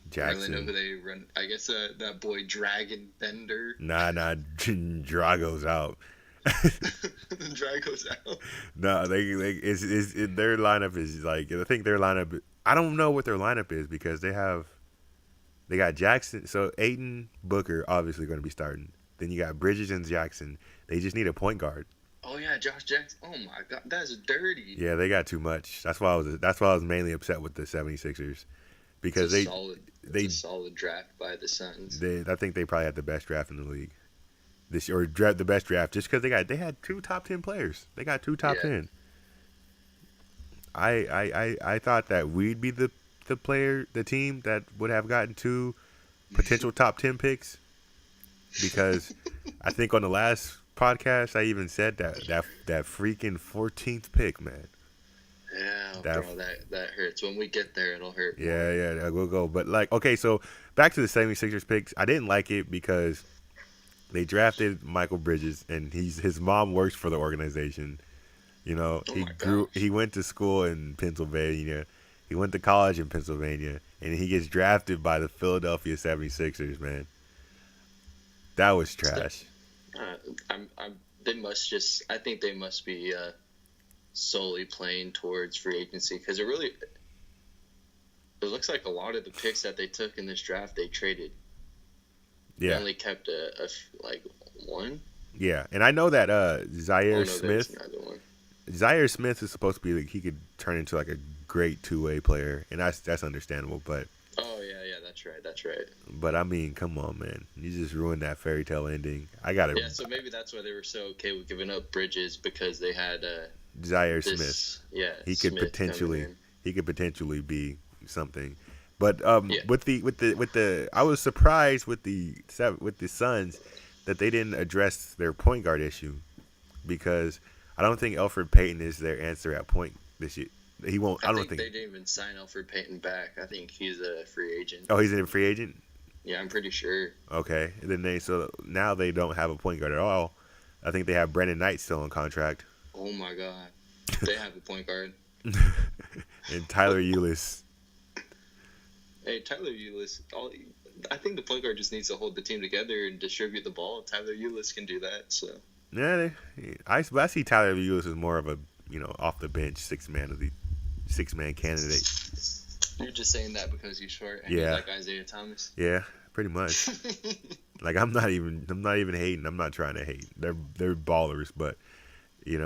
Jackson. I don't really know who they run. I guess that boy Dragon Bender. Nah, Drago's out. Drago's out. No, their lineup is like, I think their lineup. I don't know what their lineup is because they got Jackson. So Ayton, Booker obviously going to be starting. Then you got Bridges and Jackson. They just need a point guard. Oh yeah, Josh Jackson. Oh my God, that's dirty. Yeah, they got too much. That's why I was mainly upset with the 76ers because it's a solid draft by the Suns. I think they probably had the best draft in the league this year, or the best draft just because they had 2 top 10 players. They got 2 top 10. I thought that we'd be the team that would have gotten 2 potential top 10 picks because I think on the last podcast I even said that freaking 14th pick, man. Yeah, bro, that hurts. When we get there, it'll hurt. Yeah, we'll go. But like, okay, so back to the 76ers picks. I didn't like it because they drafted Michael Bridges, and his mom works for the organization. You know, he went to school in Pennsylvania. He went to college in Pennsylvania, and he gets drafted by the Philadelphia 76ers, man. That was trash. I think they must be solely playing towards free agency because it looks like a lot of the picks that they took in this draft they traded. Yeah. They only kept like one. Yeah, and I know that Zaire Smith is supposed to be like he could turn into like a great 2-way player, and that's understandable. But that's right. But I mean, come on, man, you just ruined that fairy tale ending. Yeah, so maybe that's why they were so okay with giving up Bridges because they had Zaire Smith. Yeah, he could potentially be something. But with the I was surprised with the Suns that they didn't address their point guard issue because I don't think Elfrid Payton is their answer at point this year. He won't. I don't think they didn't even sign Elfrid Payton back. I think he's a free agent. Oh, he's a free agent? Yeah, I'm pretty sure. Okay. And then so now they don't have a point guard at all. I think they have Brandon Knight still on contract. Oh my God. They have a point guard. And Tyler Ulis. Hey, Tyler Ulis. I think the point guard just needs to hold the team together and distribute the ball. Tyler Ulis can do that. So. Yeah, I see Tyler Ulis as more of a off the bench six man candidate. You're just saying that because he's short and you like Isaiah Thomas. Yeah, pretty much. Like I'm not even hating. I'm not trying to hate. They're ballers, but I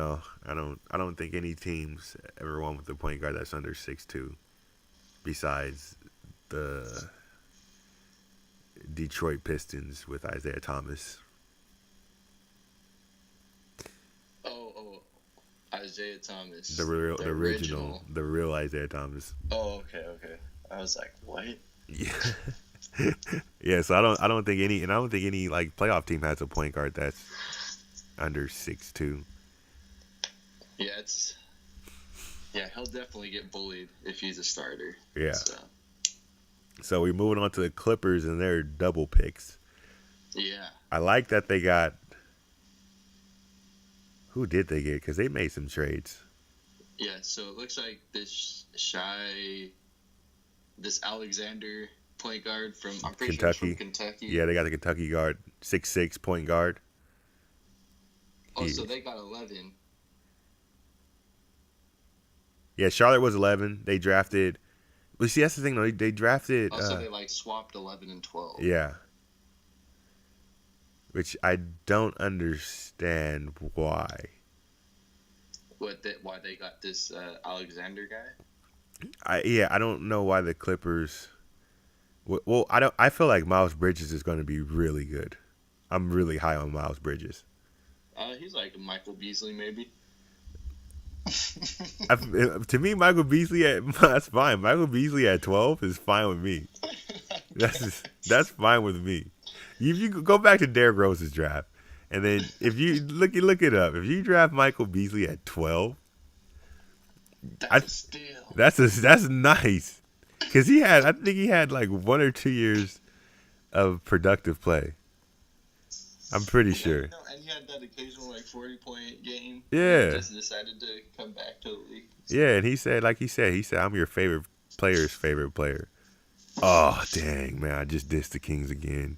don't think any teams ever won with a point guard that's under 6'2", besides the Detroit Pistons with Isaiah Thomas. Isaiah Thomas. The real Isaiah Thomas. Oh, okay. I was like, what? Yeah. Yeah, so I don't think any like playoff team has a point guard that's under 6'2". Yeah, he'll definitely get bullied if he's a starter. Yeah. So we're moving on to the Clippers and their double picks. Yeah. I like that they got. Who did they get? Because they made some trades. Yeah, so it looks like this Alexander point guard from Kentucky. Yeah, they got the Kentucky guard, 6'6" point guard. Oh, so they got 11. Yeah, Charlotte was 11. They drafted. Well, see, that's the thing though. They drafted. Also, they swapped 11 and 12. Yeah. Which I don't understand why. Why they got this Alexander guy? I don't know why the Clippers. Well, I feel like Miles Bridges is going to be really good. I'm really high on Miles Bridges. He's like Michael Beasley, maybe. To me, Michael Beasley that's fine. Michael Beasley at 12 is fine with me. That's fine with me. If you go back to Derrick Rose's draft, And then if you look it up, if you draft Michael Beasley at 12, That's a steal. that's nice. Because I think he had like 1 or 2 years of productive play. I'm pretty sure. No, and he had that occasional like 40-point game. Yeah. He just decided to come back to the league. Yeah, and he said, I'm your favorite player's favorite player. Oh, dang, man. I just dissed the Kings again.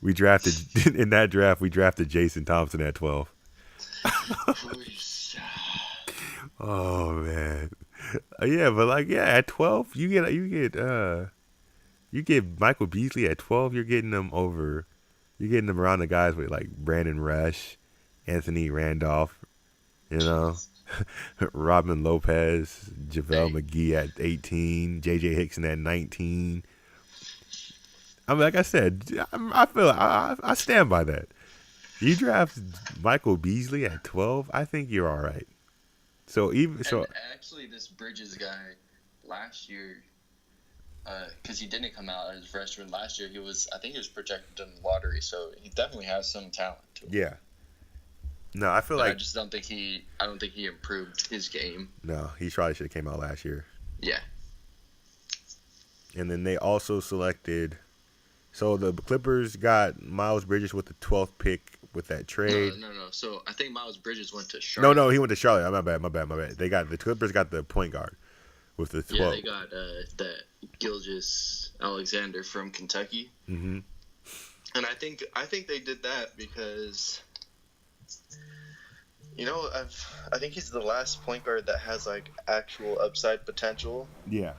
In that draft, we drafted Jason Thompson at 12. Oh, man. Yeah, but at 12, you get Michael Beasley at 12, you're getting them around the guys with like Brandon Rush, Anthony Randolph, Robin Lopez, JaVale McGee at 18, J.J. Hickson at 19. I mean, like I said, I stand by that. You draft Michael Beasley at 12, I think you're all right. Actually, this Bridges guy last year, because he didn't come out as a freshman last year, I think he was projected in the lottery, so he definitely has some talent to him. Yeah. No, I feel I just don't think he improved his game. No, he probably should have came out last year. Yeah. And then they also selected. So the Clippers got Miles Bridges with the 12th pick with that trade. No. So I think Miles Bridges went to Charlotte. No, he went to Charlotte. My bad. The Clippers got the point guard with the 12th. Yeah, they got that Gilgeous-Alexander from Kentucky. Mm-hmm. And I think they did that because, I think he's the last point guard that has like actual upside potential. Yeah.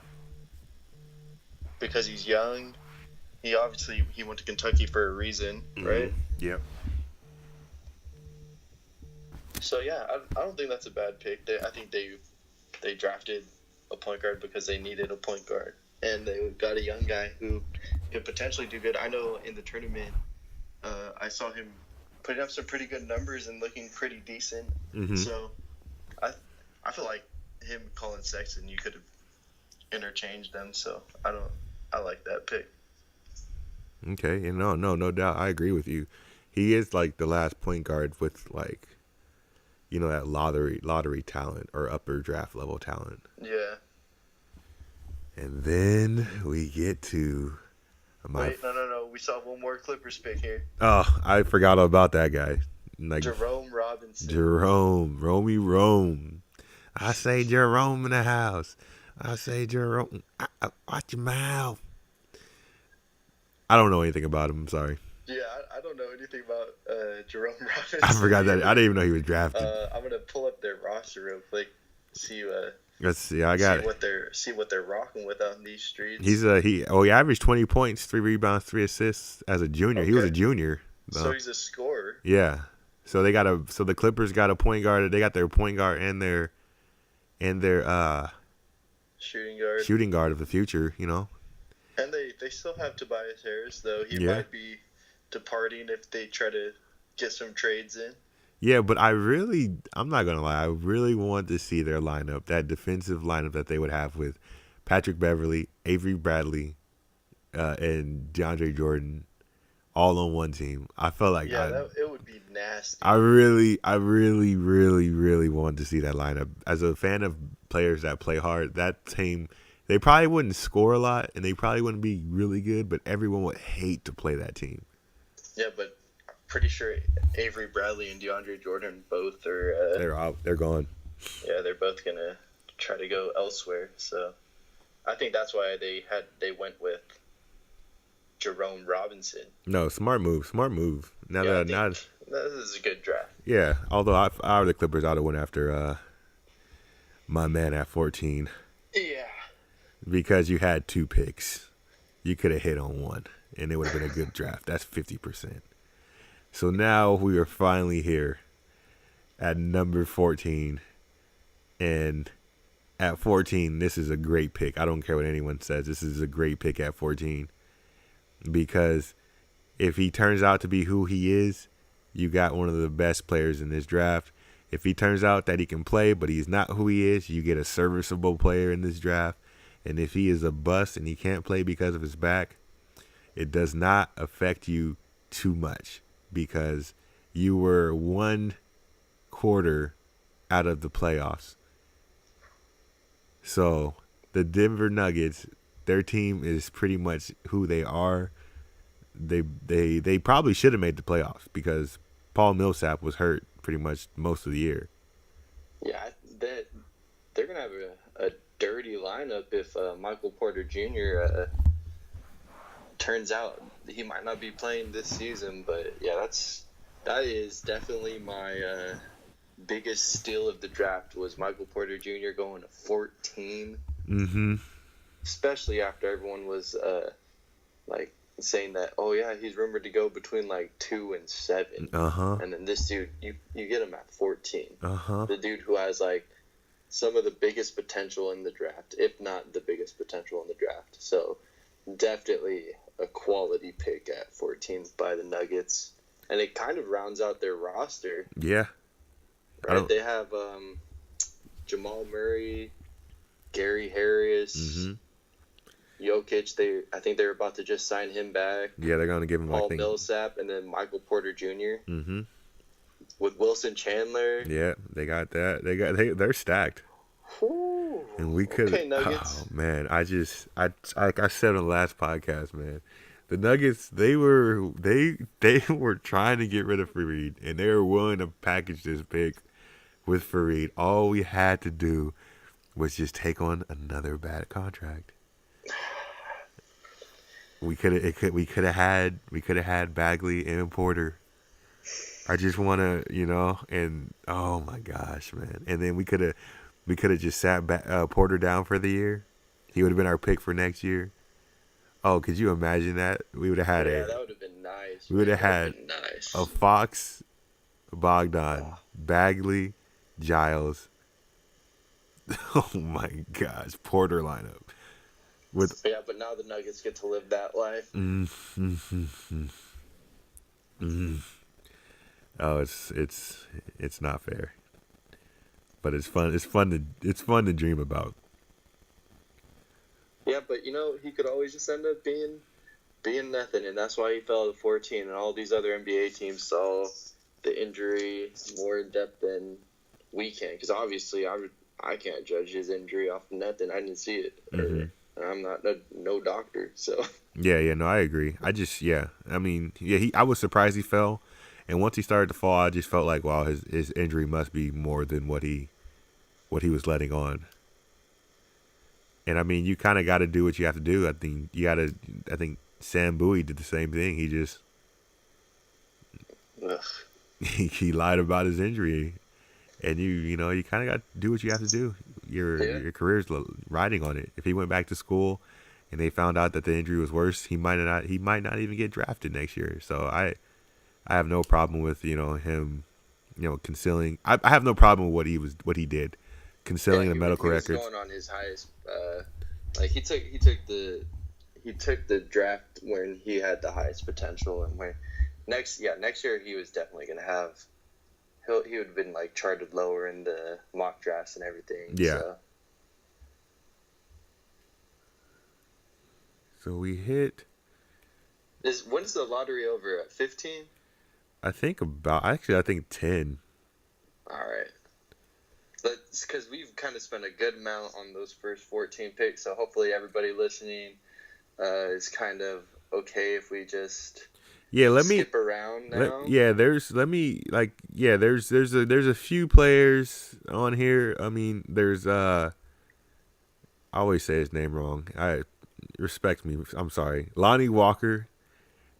Because he's young. He went to Kentucky for a reason, right? Yep. So yeah, I don't think that's a bad pick. I think they drafted a point guard because they needed a point guard, and they got a young guy who could potentially do good. I know in the tournament, I saw him putting up some pretty good numbers and looking pretty decent. Mm-hmm. So I feel like him, Colin Sexton, you could have interchanged them. So I like that pick. Okay, no doubt. I agree with you. He is like the last point guard with like, that lottery talent or upper draft level talent. Yeah. And then we get to Wait, no. We saw one more Clippers pick here. Oh, I forgot about that guy. Like Jerome Robinson. Rome. I say Jerome in the house. I say Jerome. Watch your mouth. I don't know anything about him. I'm sorry. Yeah, I don't know anything about Jerome Robinson. I forgot that. I didn't even know he was drafted. I'm gonna pull up their roster real quick. Let's see. See what they're rocking with out in these streets. He averaged 20 points, 3 rebounds, 3 assists as a junior. Okay. He was a junior. So he's a scorer. Yeah. So the Clippers got a point guard. They got their point guard and their shooting guard of the future. And they still have Tobias Harris, though. He might be departing if they try to get some trades in. Yeah, but I'm not going to lie, I really want to see their lineup, that defensive lineup that they would have with Patrick Beverley, Avery Bradley, and DeAndre Jordan all on one team. I felt like it would be nasty. I really, really, really want to see that lineup. As a fan of players that play hard, that team, they probably wouldn't score a lot, and they probably wouldn't be really good, but everyone would hate to play that team. Yeah, but I'm pretty sure Avery Bradley and DeAndre Jordan both are... they're out. They're gone. Yeah, they're both going to try to go elsewhere. So I think that's why they went with Jerome Robinson. No, smart move. This is a good draft. Yeah, although if I were the Clippers, I would have went after my man at 14. Yeah. Because you had 2 picks. You could have hit on one, and it would have been a good draft. That's 50%. So now we are finally here at number 14. And at 14, this is a great pick. I don't care what anyone says. This is a great pick at 14. Because if he turns out to be who he is, you got one of the best players in this draft. If he turns out that he can play, but he's not who he is, you get a serviceable player in this draft. And if he is a bust and he can't play because of his back, it does not affect you too much. because you were one quarter out of the playoffs. So the Denver Nuggets, their team is pretty much who they are. They probably should have made the playoffs because Paul Millsap was hurt pretty much most of the year. Yeah, they're gonna have a dirty lineup if Michael Porter Jr. Turns out he might not be playing this season. But yeah, that is definitely my biggest steal of the draft was Michael Porter Jr. going to 14. Mm-hmm. Especially after everyone was like saying that, oh yeah, he's rumored to go between like 2 and 7. And then this dude, you get him at 14. The dude who has like some of the biggest potential in the draft, if not the biggest potential in the draft. So definitely a quality pick at 14 by the Nuggets. And it kind of rounds out their roster. Yeah. Right? They have Jamal Murray, Gary Harris, Jokic. I think they're about to just sign him back. Yeah, they're going to give him Paul Millsap, and then Michael Porter Jr. With Wilson Chandler. Yeah, they got that. They're stacked. Ooh. And we could. Okay, Nuggets. Oh man, like I said on the last podcast, man. The Nuggets, they were trying to get rid of Fareed, and they were willing to package this pick with Fareed. All we had to do was just take on another bad contract. We could have had Bagley and Porter. I just want to, and oh my gosh, man. And then we could have just sat Porter down for the year. He would have been our pick for next year. Oh, could you imagine that? We would have had that would have been nice. We would have had a Fox, Bogdan, Bagley, Giles. Oh my gosh, Porter lineup. But now the Nuggets get to live that life. Oh, it's not fair, but it's fun. It's fun to dream about. Yeah, but he could always just end up being nothing, and that's why he fell to 14. And all these other NBA teams saw the injury more in depth than we can, because obviously I can't judge his injury off nothing. I didn't see it. And I'm not no doctor, so. Yeah, no, I agree. I was surprised he fell, and once he started to fall, I just felt like, wow, his injury must be more than what he was letting on. And I mean, you kind of got to do what you have to do. I think Sam Bowie did the same thing. He just he lied about his injury, and you kind of got to do what you have to do. Your career's riding on it. If he went back to school and they found out that the injury was worse, he might not even get drafted next year. So I have no problem with him concealing. I have no problem with what he did, concealing the medical records. He was going on his highest. He took the draft when he had the highest potential, and when next year he was definitely gonna have. He would have been charted lower in the mock drafts and everything. Yeah. So we hit. When's the lottery over at 15? I think 10. All right. That's because we've kind of spent a good amount on those first 14 picks, so hopefully everybody listening is kind of okay if we just skip around now. There's a few players on here. I mean, there's I always say his name wrong. Respect me. I'm sorry, Lonnie Walker.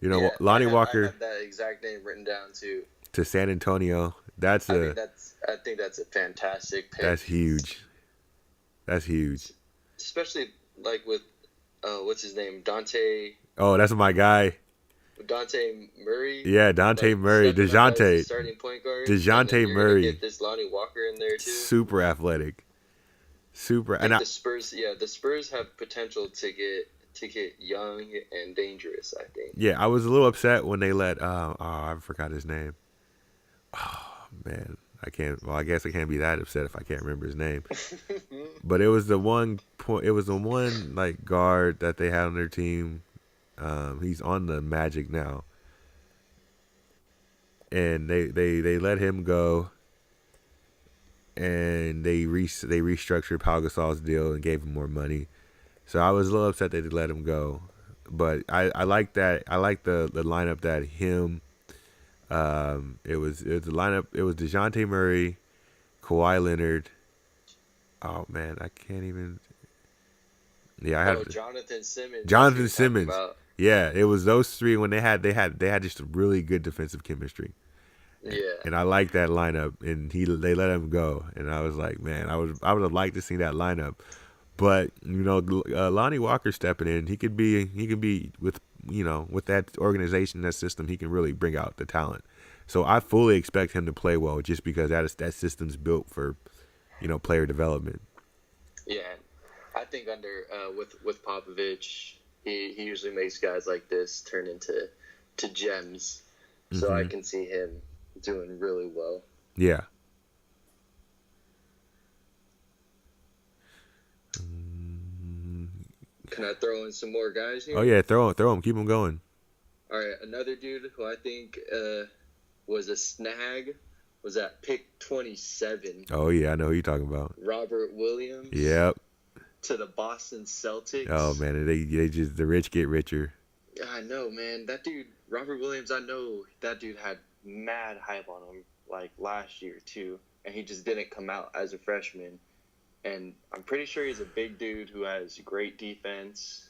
Lonnie Walker. I have that exact name written down too. To San Antonio. I think that's a fantastic pick. That's huge. Especially with what's his name? Dante. Oh, that's my guy. Dante Murray. Yeah, Dante Murray. DeJounte. Starting point guard. DeJounte Murray. Get this Lonnie Walker in there too. Super athletic. The Spurs. Yeah, the Spurs have potential to get young and dangerous, I think. Yeah, I was a little upset when they let. I forgot his name. Oh man, I can't. Well, I guess I can't be that upset if I can't remember his name. But it was the one point. It was the one guard that they had on their team. He's on the Magic now. and they let him go, and they restructured Pau Gasol's deal and gave him more money. So I was a little upset that they let him go, but I like that. I like the lineup that him. It was the lineup. It was DeJounte Murray, Kawhi Leonard. Oh man, I can't even. Yeah, I had Jonathan Simmons. Jonathan Simmons. Yeah, it was those three when they had just a really good defensive chemistry. Yeah, and I like that lineup, and they let him go, and I was like, man, I would have liked to see that lineup, but Lonnie Walker stepping in, he could be with with that organization, that system, he can really bring out the talent. So I fully expect him to play well, just because that system's built for player development. Yeah, I think under with Popovich, he usually makes guys like this turn into gems. So I can see him doing really well. Yeah. Can I throw in some more guys here? Oh yeah, throw them, keep them going. All right, another dude who I think was a snag was at pick 27. Oh yeah, I know who you're talking about. Robert Williams. Yep. To the Boston Celtics. Oh man, they just, the rich get richer. Yeah, I know, man. That dude, Robert Williams, I know that dude had mad hype on him like last year too, and he just didn't come out as a freshman. And I'm pretty sure he's a big dude who has great defense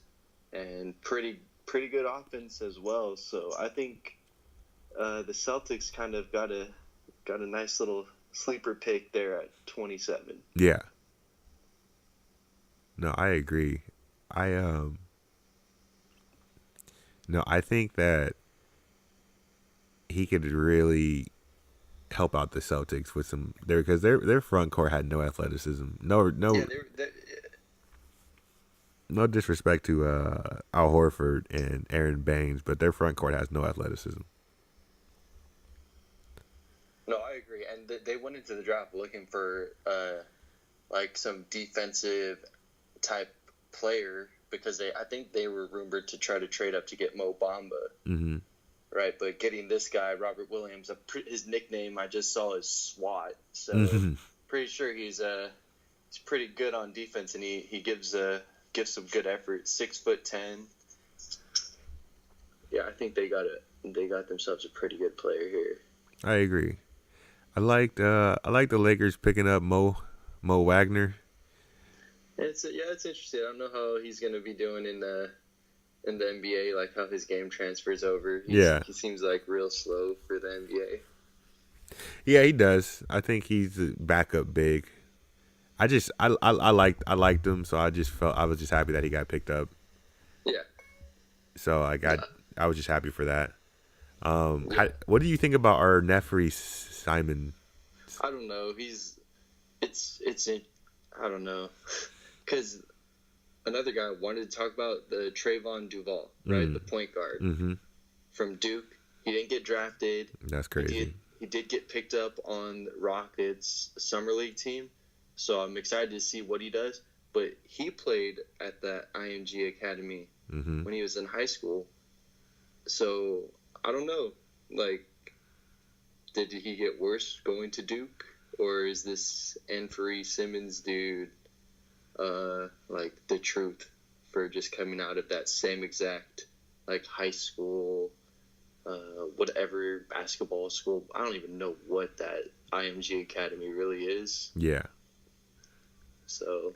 and pretty good offense as well. So I think the Celtics kind of got a nice little sleeper pick there at 27. Yeah. No, I agree. I think that he could really help out the Celtics with some there, because their front court had no athleticism. No, Yeah, no disrespect to Al Horford and Aaron Baines, but their front court has no athleticism. No, I agree. And they went into the draft looking for like some defensive type player, because I think they were rumored to try to trade up to get Mo Bamba. Mm-hmm. Right, but getting this guy, Robert Williams, his nickname I just saw is SWAT. So pretty sure he's pretty good on defense, and he gives some good effort. 6'10". Yeah, I think they got themselves a pretty good player here. I agree. I like the Lakers picking up Mo Wagner. It's interesting. I don't know how he's gonna be doing in the NBA, like how his game transfers over. He seems like real slow for the NBA. Yeah, he does. I think he's a backup big. I liked him, so I was just happy that he got picked up. Yeah. So I was just happy for that. What do you think about our Nefri Simon? I don't know. I don't know, because another guy I wanted to talk about, the Trayvon Duval, right? The point guard from Duke. He didn't get drafted. That's crazy. He did get picked up on Rockets' summer league team, so I'm excited to see what he does. But he played at that IMG Academy when he was in high school. So I don't know. Like, did he get worse going to Duke, or is this Anfernee Simons dude like the truth for just coming out of that same exact like high school, whatever basketball school? I don't even know what that IMG Academy really is. Yeah. So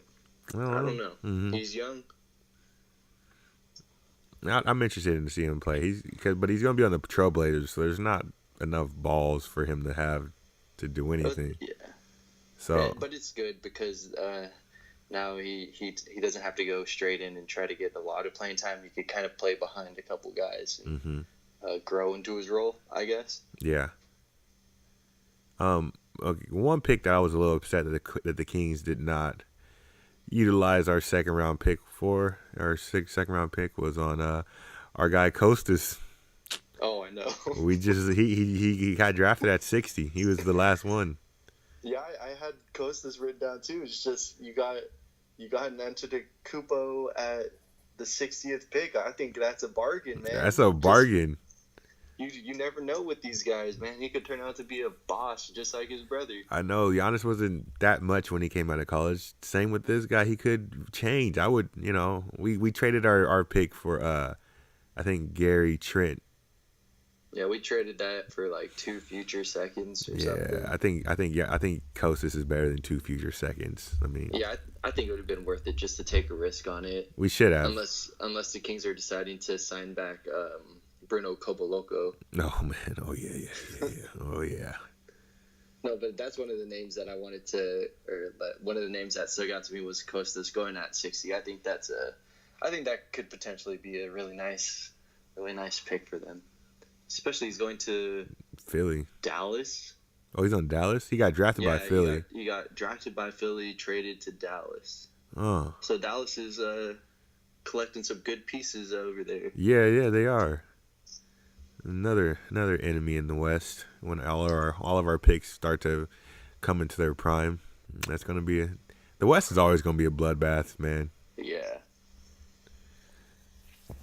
I don't know. He's young. I'm interested in seeing him play. But he's going to be on the Trailblazers, so there's not enough balls for him to have to do anything. Yeah. So, but it's good because now he doesn't have to go straight in and try to get a lot of playing time. He could kind of play behind a couple guys and grow into his role, I guess. Yeah. Okay, one pick that I was a little upset that the Kings did not utilize our second round pick for. Our second round pick was on our guy Kostas. Oh, I know. He got drafted at 60. He was the last one. Yeah, I had Kostas written down too. It's just you got an Antetokounmpo at the 60th pick. I think that's a bargain, man. That's a bargain. You never know with these guys, man. He could turn out to be a boss just like his brother. I know Giannis wasn't that much when he came out of college. Same with this guy. He could change. I would, we traded our pick for I think Gary Trent. Yeah, we traded that for like 2 future seconds or something. Yeah, I think Kostas is better than 2 future seconds. I mean, yeah, I think it would have been worth it just to take a risk on it. We should have, unless the Kings are deciding to sign back Bruno Coboloco. Oh man, oh yeah, oh yeah. No, but that's one of the names that I wanted to, or one of the names that stuck out to me was Kostas going at 60. I think that could potentially be a really nice pick for them. Especially he's going to Philly. Dallas. Oh, he's on Dallas? He got drafted by Philly. He got drafted by Philly, traded to Dallas. Oh. So Dallas is collecting some good pieces over there. Yeah, they are. Another enemy in the West when all of our picks start to come into their prime. That's going to be the West is always going to be a bloodbath, man. Yeah.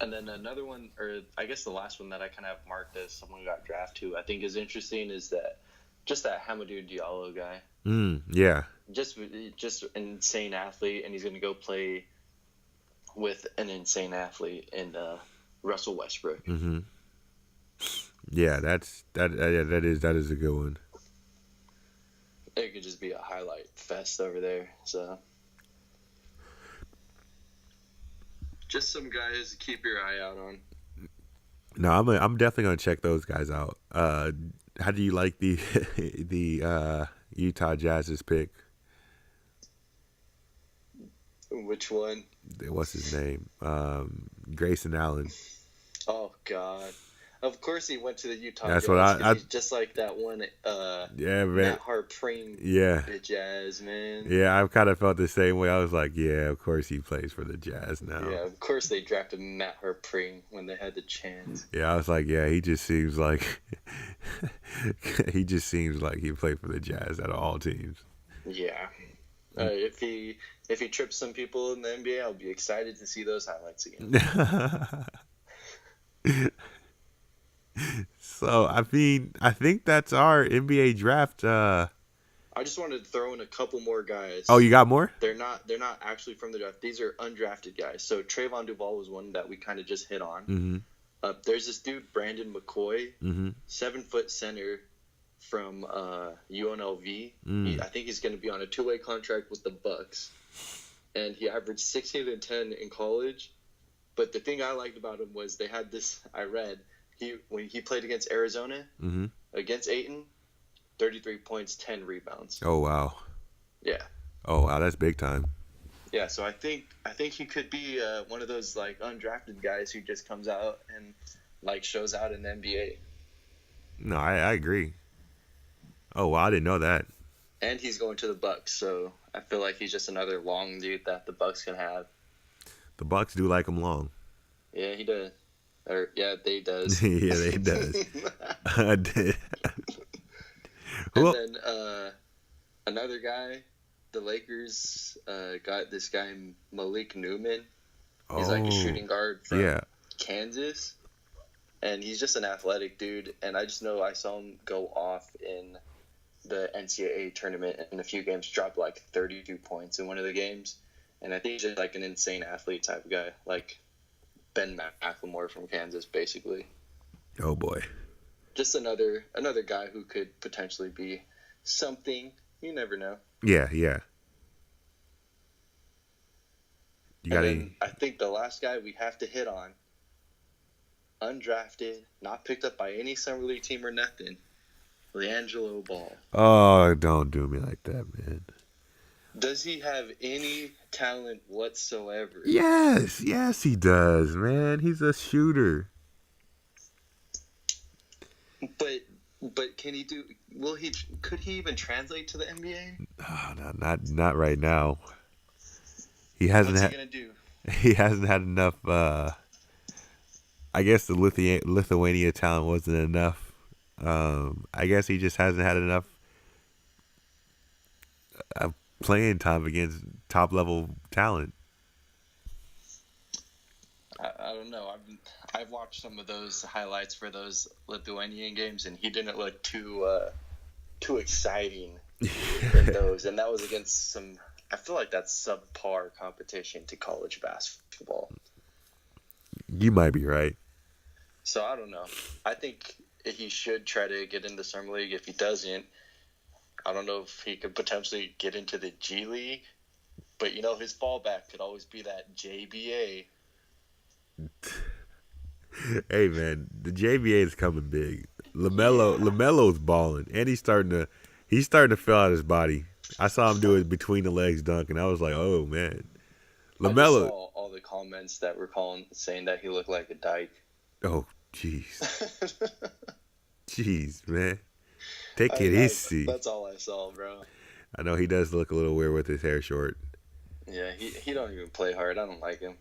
And then another one, or I guess the last one that I kind of have marked as someone who got drafted who I think is interesting is that Hamidou Diallo guy. Yeah. Just an insane athlete, and he's going to go play with an insane athlete in Russell Westbrook. Mm-hmm. Yeah, that is a good one. It could just be a highlight fest over there. So. Just some guys to keep your eye out on. No, I'm definitely gonna check those guys out. How do you like the Utah Jazz's pick? Which one? What's his name? Grayson Allen. Oh God. Of course he went to the Utah Jazz. That's what I he's just like that one yeah, man. Matt Harpring the Jazz, man. Yeah, I've kind of felt the same way. I was like, yeah, of course he plays for the Jazz now. Yeah, of course they drafted Matt Harpring when they had the chance. Yeah, I was like, yeah, he just seems like he played for the Jazz out of all teams. Yeah. If he trips some people in the NBA, I'll be excited to see those highlights again. So, I think that's our NBA draft. I just wanted to throw in a couple more guys. Oh, you got more? They're not actually from the draft. These are undrafted guys. So Trayvon Duval was one that we kind of just hit on. Mm-hmm. There's this dude, Brandon McCoy, mm-hmm. 7-foot center from UNLV. Mm. I think he's going to be on a 2-way contract with the Bucks. And he averaged 16 and 10 in college. But the thing I liked about him was they had this, I read, when he played against Arizona, mm-hmm. against Ayton, 33 points, 10 rebounds. Oh, wow. Yeah. Oh, wow, that's big time. Yeah, so I think he could be one of those like undrafted guys who just comes out and like shows out in the NBA. No, I agree. Oh, wow, I didn't know that. And he's going to the Bucks, so I feel like he's just another long dude that the Bucks can have. The Bucks do like him long. Yeah, he does. They does. Yeah, they does. And then another guy, the Lakers got this guy Malik Newman. He's like a shooting guard from Kansas, and he's just an athletic dude. And I just know I saw him go off in the NCAA tournament in a few games, dropped like 32 points in one of the games. And I think he's just like an insane athlete type of guy, like Ben McLemore from Kansas, basically. Oh boy. Just another guy who could potentially be something. You never know. Yeah. I think the last guy we have to hit on, undrafted, not picked up by any summer league team or nothing, LiAngelo Ball. Oh, don't do me like that, man. Does he have any talent whatsoever? Yes, he does, man. He's a shooter. But can he do? Could he even translate to the NBA? Oh, not right now. He hasn't. What's he gonna do? He hasn't had enough. I guess the Lithuania talent wasn't enough. I guess he just hasn't had enough playing time against top level talent. I don't know. I've watched some of those highlights for those Lithuanian games, and he didn't look too exciting in those. And that was against some. I feel like that's subpar competition to college basketball. You might be right. So I don't know. I think he should try to get in the summer league. If he doesn't, I don't know if he could potentially get into the G League. But his fallback could always be that JBA. Hey man, the JBA is coming big. LaMelo's balling, and he's starting to fill out his body. I saw him do it between the legs dunk, and I was like, oh man, I just LaMelo. saw all the comments that were saying that he looked like a dyke. Oh jeez, jeez man, take it easy. That's all I saw, bro. I know he does look a little weird with his hair short. Yeah, he don't even play hard. I don't like him.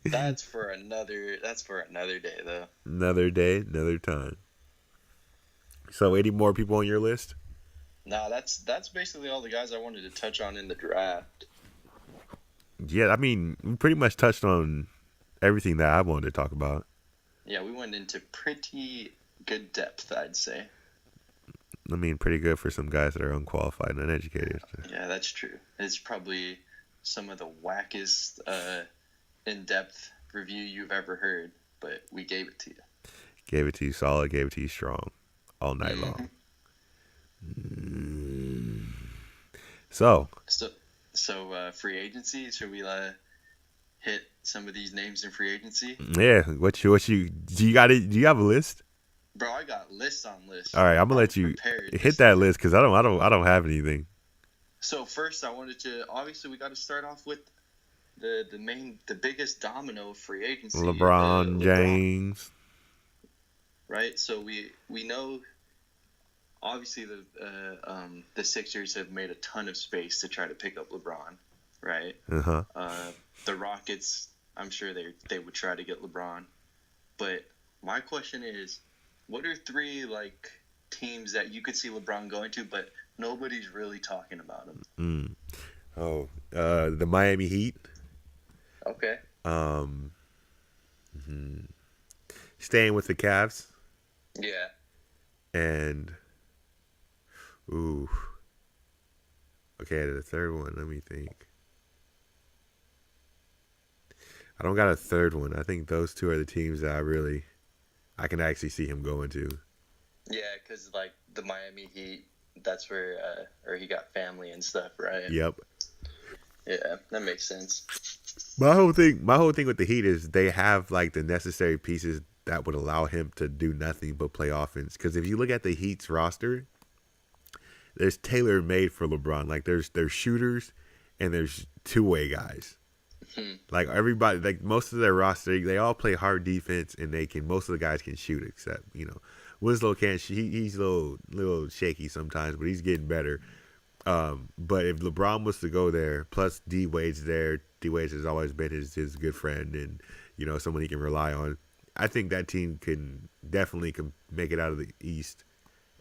That's for another day, though. Another day, another time. So, any more people on your list? Nah, that's basically all the guys I wanted to touch on in the draft. Yeah, I mean, we pretty much touched on everything that I wanted to talk about. Yeah, we went into pretty good depth, I'd say. I mean, pretty good for some guys that are unqualified and uneducated. Yeah, that's true. It's probably some of the wackest in-depth review you've ever heard, but we gave it to you. Gave it to you solid, gave it to you strong, all night long. So free agency. Should we hit some of these names in free agency? Yeah, what you do you got it? Do you have a list? Bro, I got lists on lists. All right, I'm gonna let you hit that list because I don't have anything. So first, I wanted to obviously we got to start off with the biggest domino of free agency. LeBron James. Right. So we know. Obviously, the Sixers have made a ton of space to try to pick up LeBron, right? The Rockets, I'm sure they would try to get LeBron, but my question is, what are three teams that you could see LeBron going to, but nobody's really talking about him? The Miami Heat. Okay. Staying with the Cavs. Yeah. And okay, the third one, let me think. I don't got a third one. I think those two are the teams that I can actually see him going to. Yeah, because the Miami Heat, that's where he got family and stuff, right? Yep. Yeah, that makes sense. My whole thing with the Heat is they have the necessary pieces that would allow him to do nothing but play offense. Because if you look at the Heat's roster, there's tailor made for LeBron. There's shooters and there's two-way guys. Everybody, most of their roster, they all play hard defense and most of the guys can shoot except, Winslow can't shoot. He's a little shaky sometimes, but he's getting better. But if LeBron was to go there, plus D Wade's there, D Wade has always been his good friend and, someone he can rely on. I think that team can definitely make it out of the East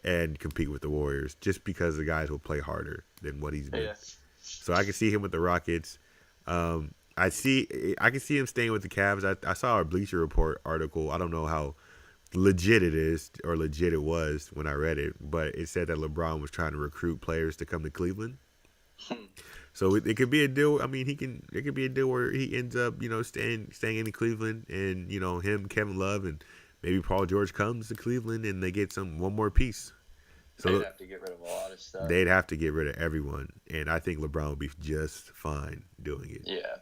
and compete with the Warriors just because the guys will play harder than what he's been. Yeah. So I can see him with the Rockets. I can see him staying with the Cavs. I saw a Bleacher Report article. I don't know how legit it is or legit it was when I read it, but it said that LeBron was trying to recruit players to come to Cleveland. So it could be a deal. I mean, it could be a deal where he ends up, staying in Cleveland, and him, Kevin Love, and maybe Paul George comes to Cleveland, and they get one more piece. So they'd have to get rid of a lot of stuff. They'd have to get rid of everyone, and I think LeBron would be just fine doing it. Yeah.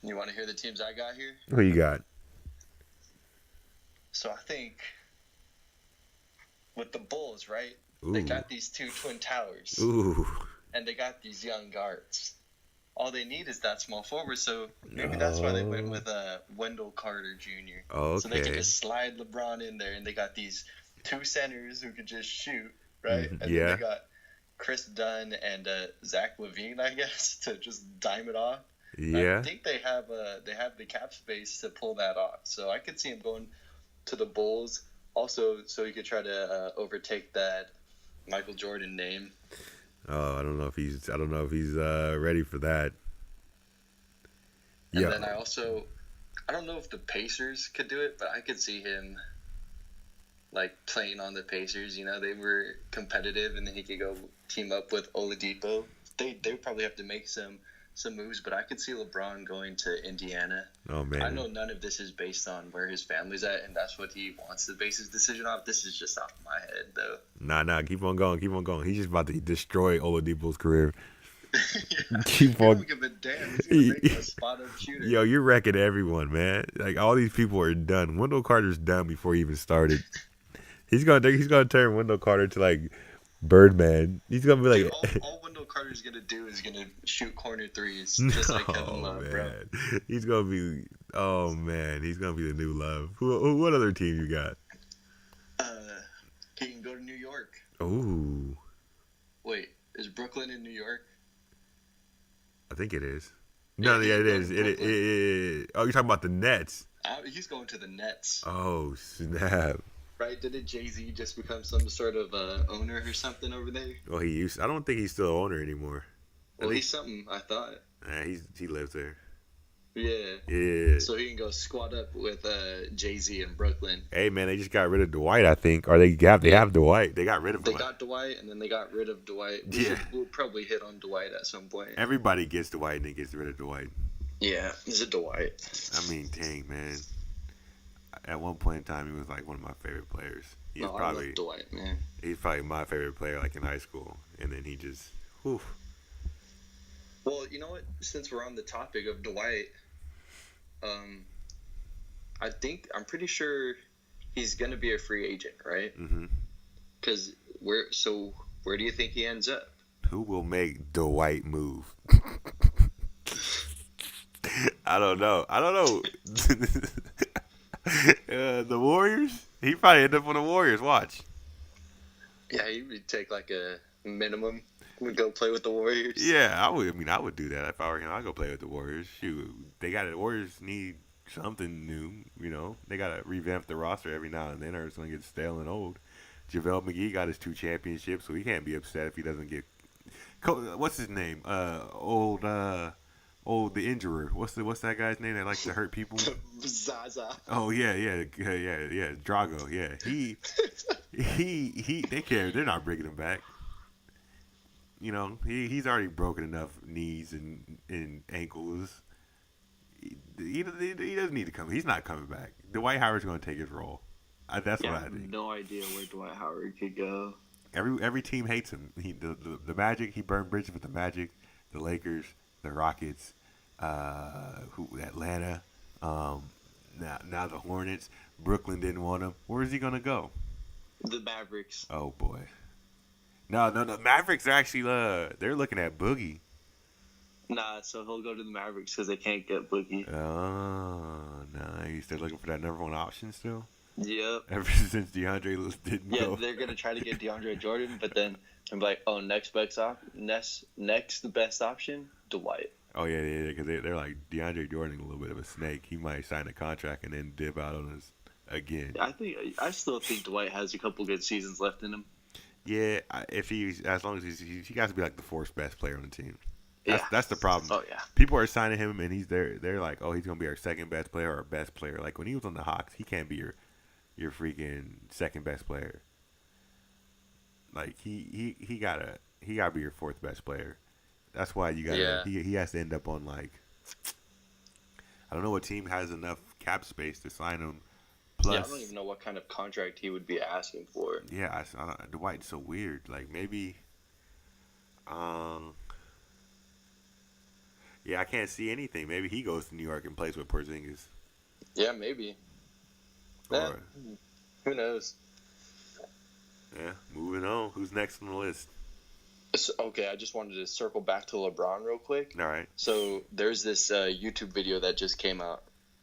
You want to hear the teams I got here? Who you got? So I think with the Bulls, right? Ooh. They got these two twin towers. Ooh. And they got these young guards. All they need is that small forward, so maybe that's why they went with Wendell Carter Jr. Okay. So they can just slide LeBron in there, and they got these two centers who could just shoot, right? And then they got Chris Dunn and Zach LaVine, I guess, to just dime it off. Yeah. I think they have the cap space to pull that off. So I could see him going to the Bulls. Also, so he could try to overtake that Michael Jordan name. Oh, I don't know if he's ready for that. And Yeah. then I don't know if the Pacers could do it, but I could see him like playing on the Pacers. You know, they were competitive, and then he could go team up with Oladipo. They would probably have to make some moves, but I could see LeBron going to Indiana. Oh man. I know none of this is based on where his family's at, and that's what he wants to base his decision off. This is just off my head, though. Nah. Keep on going. He's just about to destroy Oladipo's career. Yeah. Keep I on. don't give a damn. He's gonna make a spot-up shooter. Yo, you're wrecking everyone, man. Like all these people are done. Wendell Carter's done before he even started. He's gonna turn Wendell Carter to like Birdman. He's gonna be like. Dude, all Wendell Carter's gonna do is gonna shoot corner threes, just like Kevin Love, bro. He's gonna be. Oh man, he's gonna be the new Love. What other team you got? He can go to New York. Ooh. Wait, is Brooklyn in New York? I think it is. Yeah, No, yeah, it is. It. Oh, you're talking about the Nets. He's going to the Nets. Oh snap! Right? Didn't Jay-Z just become some sort of owner or something over there? Well, he used. I don't think he's still an owner anymore. Well, he's something, I thought. He lives there. Yeah. Yeah. So he can go squat up with Jay-Z in Brooklyn. Hey man, they just got rid of Dwight, I think, or they have Dwight. They got rid of. They got Dwight, and then they got rid of Dwight. We'll probably hit on Dwight at some point. Everybody gets Dwight, and then gets rid of Dwight. Yeah, he's a Dwight. I mean, dang man. At one point in time, he was like one of my favorite players. I love Dwight, man. He's probably my favorite player, like in high school, and then he just. Whew. Well, you know what? Since we're on the topic of Dwight, I'm pretty sure he's gonna be a free agent, right? Mm-hmm. Because where do you think he ends up? Who will make Dwight move? I don't know. The Warriors? He probably end up on the Warriors. Watch. Yeah, he would take like a minimum. Would go play with the Warriors. Yeah, I would. I mean, I would do that if I were him. I'd go play with the Warriors. Shoot, the Warriors need something new. You know, they gotta revamp the roster every now and then, or it's gonna get stale and old. JaVale McGee got his 2 championships, so he can't be upset if he doesn't get. What's his name? The injurer. What's that guy's name that likes to hurt people? Zaza. Oh yeah. Drago. Yeah, he. They care. They're not bringing him back. You know, he's already broken enough knees and ankles. He doesn't need to come. He's not coming back. Dwight Howard's going to take his role. That's what I think. I have no idea where Dwight Howard could go. Every team hates him. The Magic, he burned bridges with the Magic, the Lakers, the Rockets, Atlanta, now the Hornets. Brooklyn didn't want him. Where is he going to go? The Mavericks. Oh boy. No. Mavericks are actually they're looking at Boogie. Nah, so he'll go to the Mavericks because they can't get Boogie. Oh, nice. They're looking for that number 1 option still? Yep. Ever since DeAndre didn't go. Yeah, they're going to try to get DeAndre Jordan, but then I'm like, oh, next best option, Dwight. Oh, yeah, because they're like, DeAndre Jordan a little bit of a snake. He might sign a contract and then dip out on us again. I still think Dwight has a couple good seasons left in him. Yeah, as long as he got to be like the 4th best player on the team. Yeah. That's the problem. Oh yeah. People are signing him and he's there. They're like, oh, he's gonna be our 2nd best player or our best player. Like when he was on the Hawks, he can't be your freaking 2nd best player. Like he gotta be your 4th best player. That's why you gotta. Yeah. He has to end up on like. I don't know what team has enough cap space to sign him. Plus, I don't even know what kind of contract he would be asking for. Yeah, Dwight's so weird. Like maybe, yeah, I can't see anything. Maybe he goes to New York and plays with Porzingis. Yeah, maybe. Or, who knows? Yeah, moving on. Who's next on the list? Okay, I just wanted to circle back to LeBron real quick. All right. So there's this YouTube video that just came out.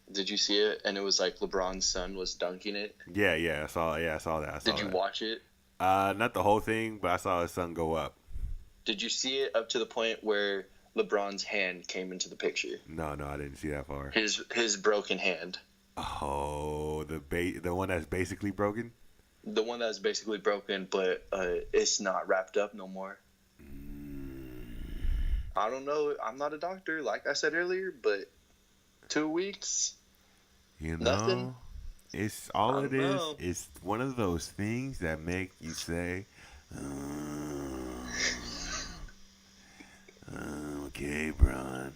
Did you see it? And it was like LeBron's son was dunking it. Yeah, I saw that. Did you watch it? Not the whole thing, but I saw his son go up. Did you see it up to the point where LeBron's hand came into the picture? No, I didn't see that far. His broken hand. Oh, the one that's basically broken? The one that's basically broken, but it's not wrapped up no more. I don't know. I'm not a doctor, like I said earlier, but 2 weeks. You Nothing. know, it's I all it don't is. know. It's one of those things that make you say, "Okay, Bron.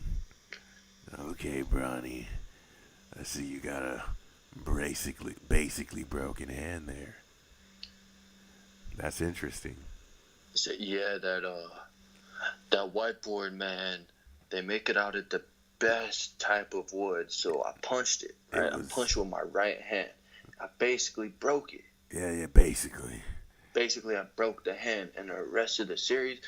Okay, Bronny. I see you got a basically broken hand there. That's interesting." So yeah, that whiteboard, man, they make it out of the best type of wood. So I punched it. Right, I punched with my right hand. I basically broke it. Yeah, basically. Basically, I broke the hand, and the rest of the series,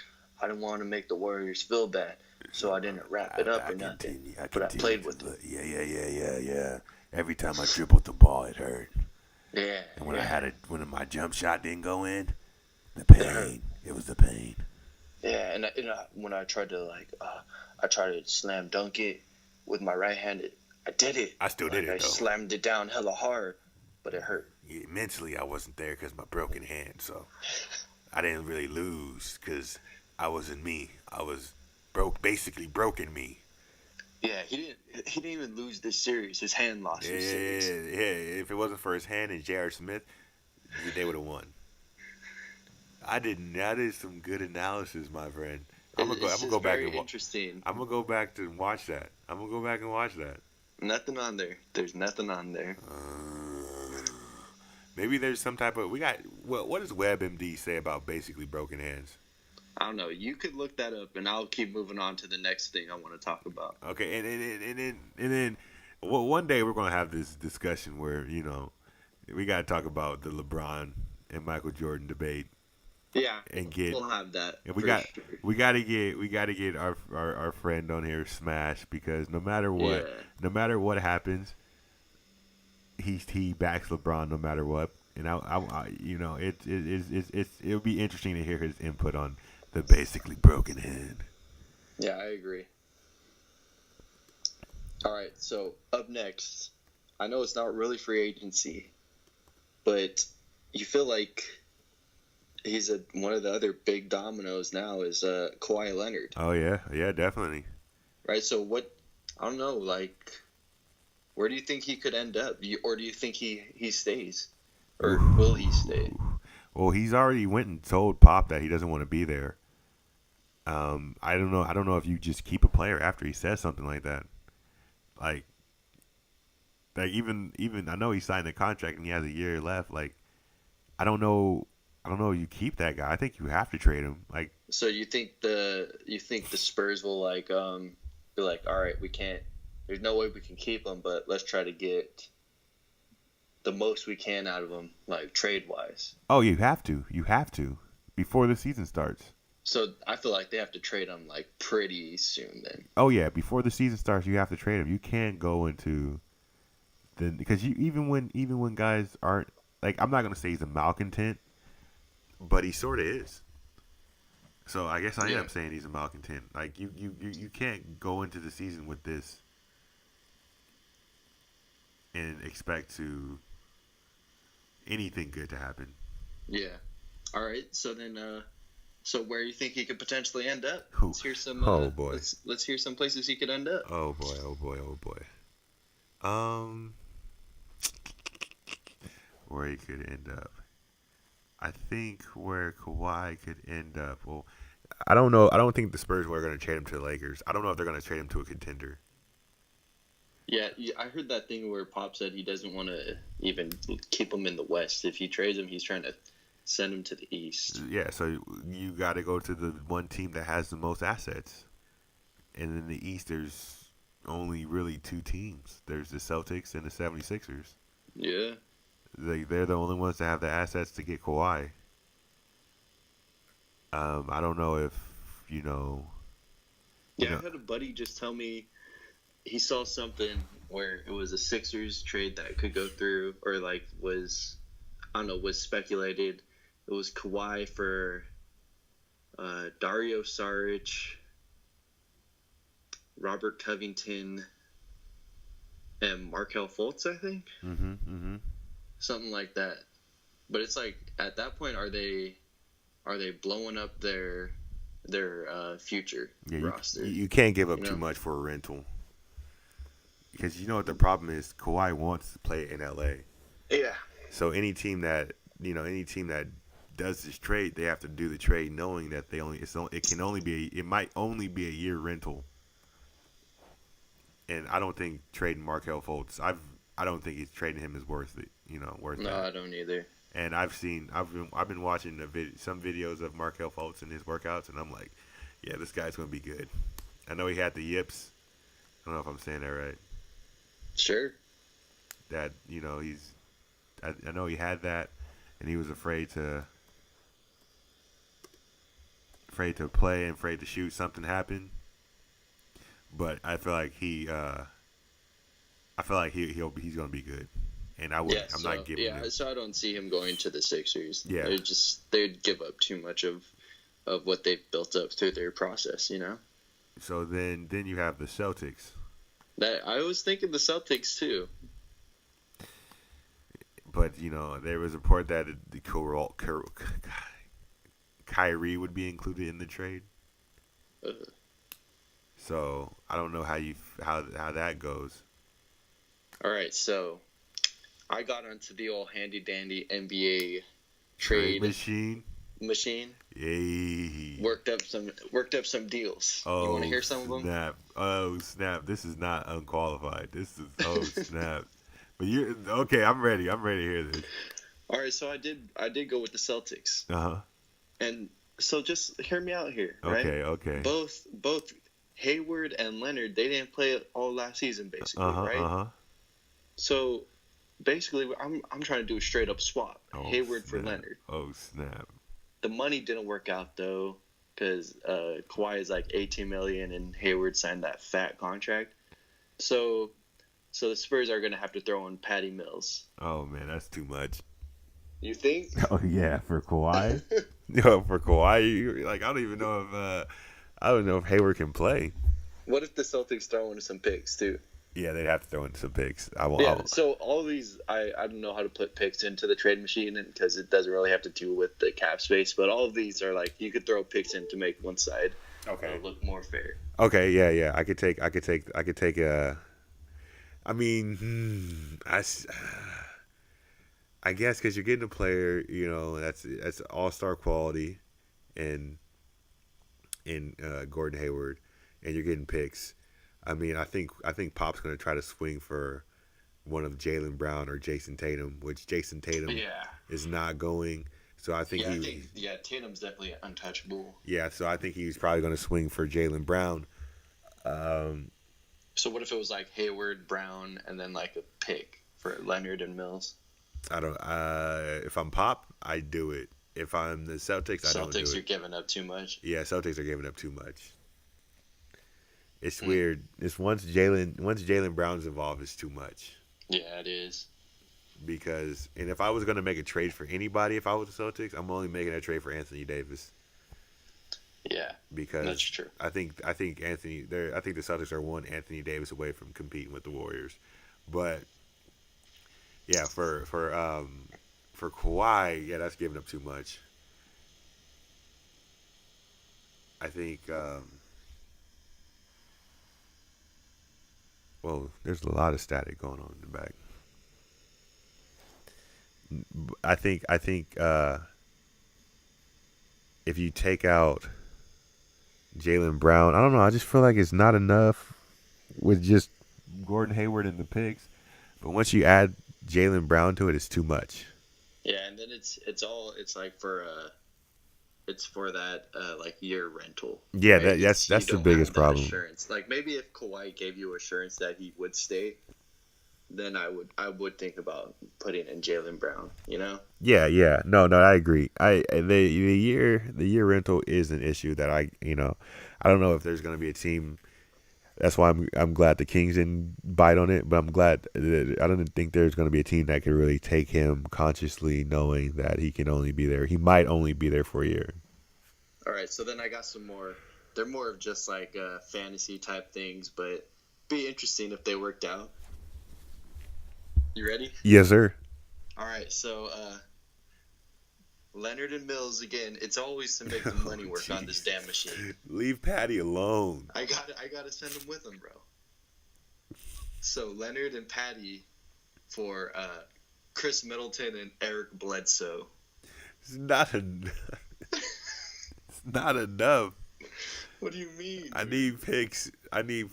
I didn't want to make the Warriors feel bad, so I didn't wrap it up or nothing. But I played with it. Yeah. Every time I dribbled the ball, it hurt. Yeah. And when my jump shot didn't go in, the It hurt. pain. It was the pain. Yeah, and when I tried to I tried to slam dunk it with my right hand. I did it. I still did it, I though. slammed it down hella hard, but it hurt. Yeah, mentally, I wasn't there because my broken hand. So I didn't really lose because I wasn't me. I was basically broken me. Yeah, he didn't even lose this series. His hand lost this series. Yeah. If it wasn't for his hand and J.R. Smith, they would have won. I did some good analysis, my friend. I'm gonna go back and interesting. I'm gonna go back to watch that. Nothing on there. There's nothing on there. Maybe there's some type of what does WebMD say about basically broken hands? I don't know. You could look that up, and I'll keep moving on to the next thing I want to talk about. Okay, and then one day we're gonna have this discussion where we gotta talk about the LeBron and Michael Jordan debate. Yeah, and we'll have that. And we gotta get our friend on here, Smash, because no matter what happens, he backs LeBron no matter what. And it'll be interesting to hear his input on the basically broken hand. Yeah, I agree. All right, so up next, I know it's not really free agency, but you feel like he's one of the other big dominoes now is Kawhi Leonard. Oh yeah, definitely. Right. So I don't know, where do you think he could end up, or do you think he stays, or will he stay? Well, he's already went and told Pop that he doesn't want to be there. I don't know if you just keep a player after he says something like that. Like even I know he signed a contract and he has a year left. Like I don't know. You keep that guy. I think you have to trade him. So you think the Spurs will be like, all right, we can't. There's no way we can keep him, but let's try to get the most we can out of him, trade wise. Oh, you have to before the season starts. So I feel like they have to trade him pretty soon then. Oh yeah, before the season starts, you have to trade him. You can't go into because even when guys aren't I'm not gonna say he's a malcontent. But he sort of is. So I guess I am saying he's a malcontent. You can't go into the season with this and expect anything good to happen. Yeah. All right. So then, so where do you think he could potentially end up? Let's hear some. Oh boy. Let's hear some places he could end up. Oh boy. Where he could end up. I think where Kawhi could end up. Well, I don't know. I don't think the Spurs were going to trade him to the Lakers. I don't know if they're going to trade him to a contender. Yeah, I heard that thing where Pop said he doesn't want to even keep him in the West. If he trades him, he's trying to send him to the East. Yeah, so you got to go to the one team that has the most assets. And in the East, there's only really two teams. There's the Celtics and the 76ers. Yeah. They're the only ones that have the assets to get Kawhi. I don't know if, I had a buddy just tell me he saw something where it was a Sixers trade that could go through, or was speculated. It was Kawhi for Dario Saric, Robert Covington, and Markelle Fultz, I think. Mm-hmm. Something like that. But it's at that point, are they blowing up their future roster? You can't give up too much for a rental. because you know what the problem is. Kawhi wants to play in LA. Yeah. So any team that does this trade, they have to do the trade knowing that it might only be a year rental. And I don't think trading Markelle Fultz, I don't think he's trading him is worth it. Worth No, that. I don't either. And I've been watching some videos of Markelle Fultz and his workouts, and I'm like, yeah, this guy's gonna be good. I know he had the yips. I don't know if I'm saying that right. Sure. That I know he had that, and he was afraid to play and afraid to shoot. Something happened, but I feel like he's gonna be good, and I'm not giving him. So I don't see him going to the Sixers. Yeah, they'd give up too much of what they've built up through their process, So then you have the Celtics. That I was thinking the Celtics too. But there was a report that Kyrie would be included in the trade. So I don't know how that goes. All right, so I got onto the old handy dandy NBA trade machine. Yay! Worked up some deals. Oh, you want to hear some of them? Snap! Oh snap! This is not unqualified. This is snap! But you're okay. I'm ready. I'm ready to hear this. All right, so I did go with the Celtics. And so just hear me out here, right? Okay. Both Hayward and Leonard, they didn't play all last season, basically, right? So basically, I'm trying to do a straight up swap. Hayward for Leonard. Oh snap! The money didn't work out though, because Kawhi is like $18 million and Hayward signed that fat contract. So the Spurs are gonna have to throw in Patty Mills. Oh man, that's too much. You think? Oh yeah, for Kawhi. For Kawhi, I don't even know if Hayward can play. What if the Celtics throw in some picks too? Yeah, they'd have to throw in some picks. So all these, I don't know how to put picks into the trade machine because it doesn't really have to do with the cap space. But all of these are like you could throw picks in to make one side look more fair. Okay, yeah. I could take I guess because you're getting a player, that's all-star quality, in Gordon Hayward, and you're getting picks. I mean, I think Pop's going to try to swing for one of Jaylen Brown or Jason Tatum, which Jason Tatum is not going. So I think Tatum's definitely untouchable. Yeah, so I think he's probably going to swing for Jaylen Brown. So what if it was like Hayward, Brown, and then like a pick for Leonard and Mills? I don't. If I'm Pop, I do it. If I'm the Celtics, I don't do it. Celtics are giving up too much. Yeah, Celtics are giving up too much. It's weird. It's once Jaylen Brown's involved, it's too much. Yeah, it is. And if I was going to make a trade for anybody, if I was the Celtics, I'm only making a trade for Anthony Davis. Yeah, because that's true. I think the Celtics are one Anthony Davis away from competing with the Warriors, but yeah, for Kawhi, yeah, that's giving up too much. I think. Well, there's a lot of static going on in the back. I think if you take out Jaylen Brown, I don't know. I just feel like it's not enough with just Gordon Hayward and the picks. But once you add Jaylen Brown to it, it's too much. Yeah, and then it's for that like year rental. Yeah, right? that's the biggest problem. Assurance. Like maybe if Kawhi gave you assurance that he would stay, then I would think about putting in Jaylen Brown. Yeah. No, I agree. The year rental is an issue that I don't know if there's going to be a team. That's why I'm glad the Kings didn't bite on it, but I'm glad I don't think there's going to be a team that could really take him consciously, knowing that he can only be there. He might only be there for a year. All right, so then I got some more. They're more of just like fantasy type things, but be interesting if they worked out. You ready? Yes, sir. All right, so Leonard and Mills again. It's always to make the money work on this damn machine. Leave Patty alone. I gotta send him with him, bro. So Leonard and Patty for Chris Middleton and Eric Bledsoe. It's not enough. It's not enough. What do you mean? I need picks. I don't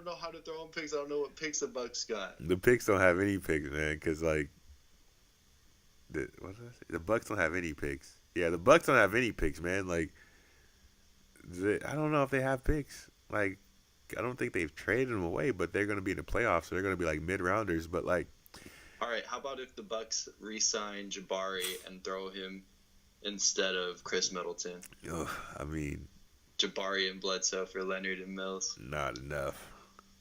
know how to throw in picks. I don't know what picks the Bucks got. The picks don't have any picks, man. Because what did I say? The Bucks don't have any picks. Yeah, the Bucks don't have any picks, man. I don't know if they have picks. I don't think they've traded them away, but they're going to be in the playoffs, so they're going to be mid-rounders. But all right, how about if the Bucks re-sign Jabari and throw him instead of Chris Middleton? I mean, Jabari and Bledsoe for Leonard and Mills. Not enough.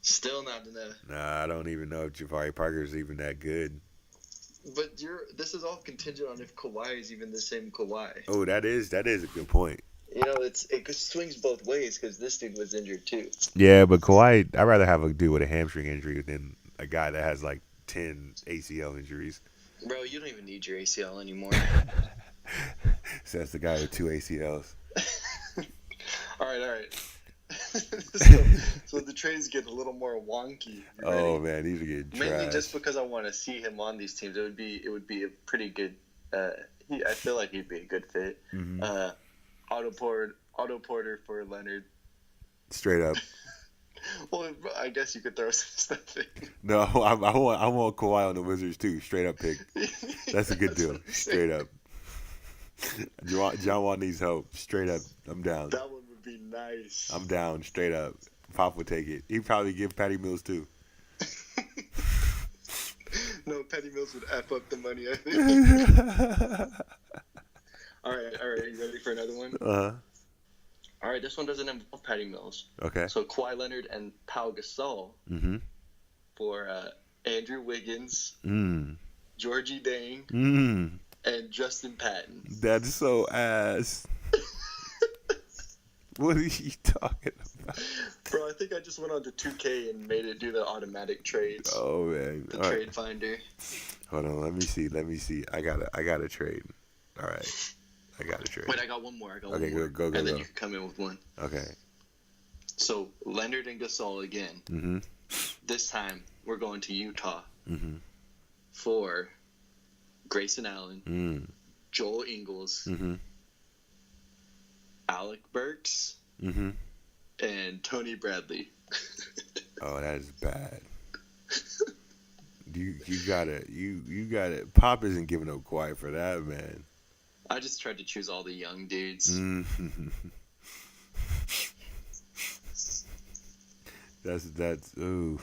Still not enough. Nah, I don't even know if Jabari Parker is even that good. But this is all contingent on if Kawhi is even the same Kawhi. Oh, that is a good point. It swings both ways because this dude was injured too. Yeah, but Kawhi, I'd rather have a dude with a hamstring injury than a guy that has 10 ACL injuries. Bro, you don't even need your ACL anymore. So that's the guy with 2 ACLs. All right. so the trades get a little more wonky. Oh man, these are getting trash. Mainly just because I want to see him on these teams. It would be a pretty good. I feel like he'd be a good fit. Mm-hmm. Otto Porter for Leonard. Straight up. Well, I guess you could throw some stuff in. No, I want Kawhi on the Wizards too. Straight up pick. That's a good deal. Straight up. John Wall needs help. Straight up, I'm down. That one would be nice. I'm down. Straight up. Pop would take it. He'd probably give Patty Mills too. No, Patty Mills would F up the money, I think. All right. You ready for another one? Uh-huh. All right, this one doesn't involve Patty Mills. Okay. So Kawhi Leonard and Pau Gasol for Andrew Wiggins, Georgie Dang, and Justin Patton. That's so ass. What are you talking about? Bro, I think I just went on to 2K and made it do the automatic trades. Oh man. The trade finder. Hold on, let me see. I got a trade. All right. I got a trade. Wait, I got one more. Okay, go. And then you can come in with one. Okay. So, Leonard and Gasol again. Mm-hmm. This time, we're going to Utah for Grayson Allen, Joel Ingles, Alec Burks, and Tony Bradley. Oh, that is bad. You got it. Pop isn't giving up Kawhi for that, man. I just tried to choose all the young dudes. That's ooh.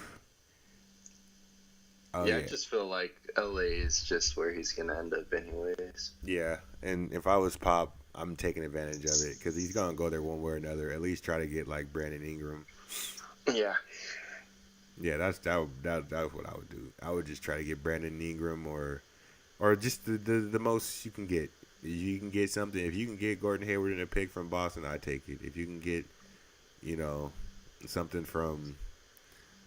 Oh, yeah, I just feel like LA is just where he's gonna end up anyways. Yeah, and if I was Pop, I'm taking advantage of it because he's gonna go there one way or another. At least try to get Brandon Ingram. Yeah. Yeah, that's what I would do. I would just try to get Brandon Ingram or just the most you can get. You can get something. If you can get Gordon Hayward in a pick from Boston, I take it. If you can get, something from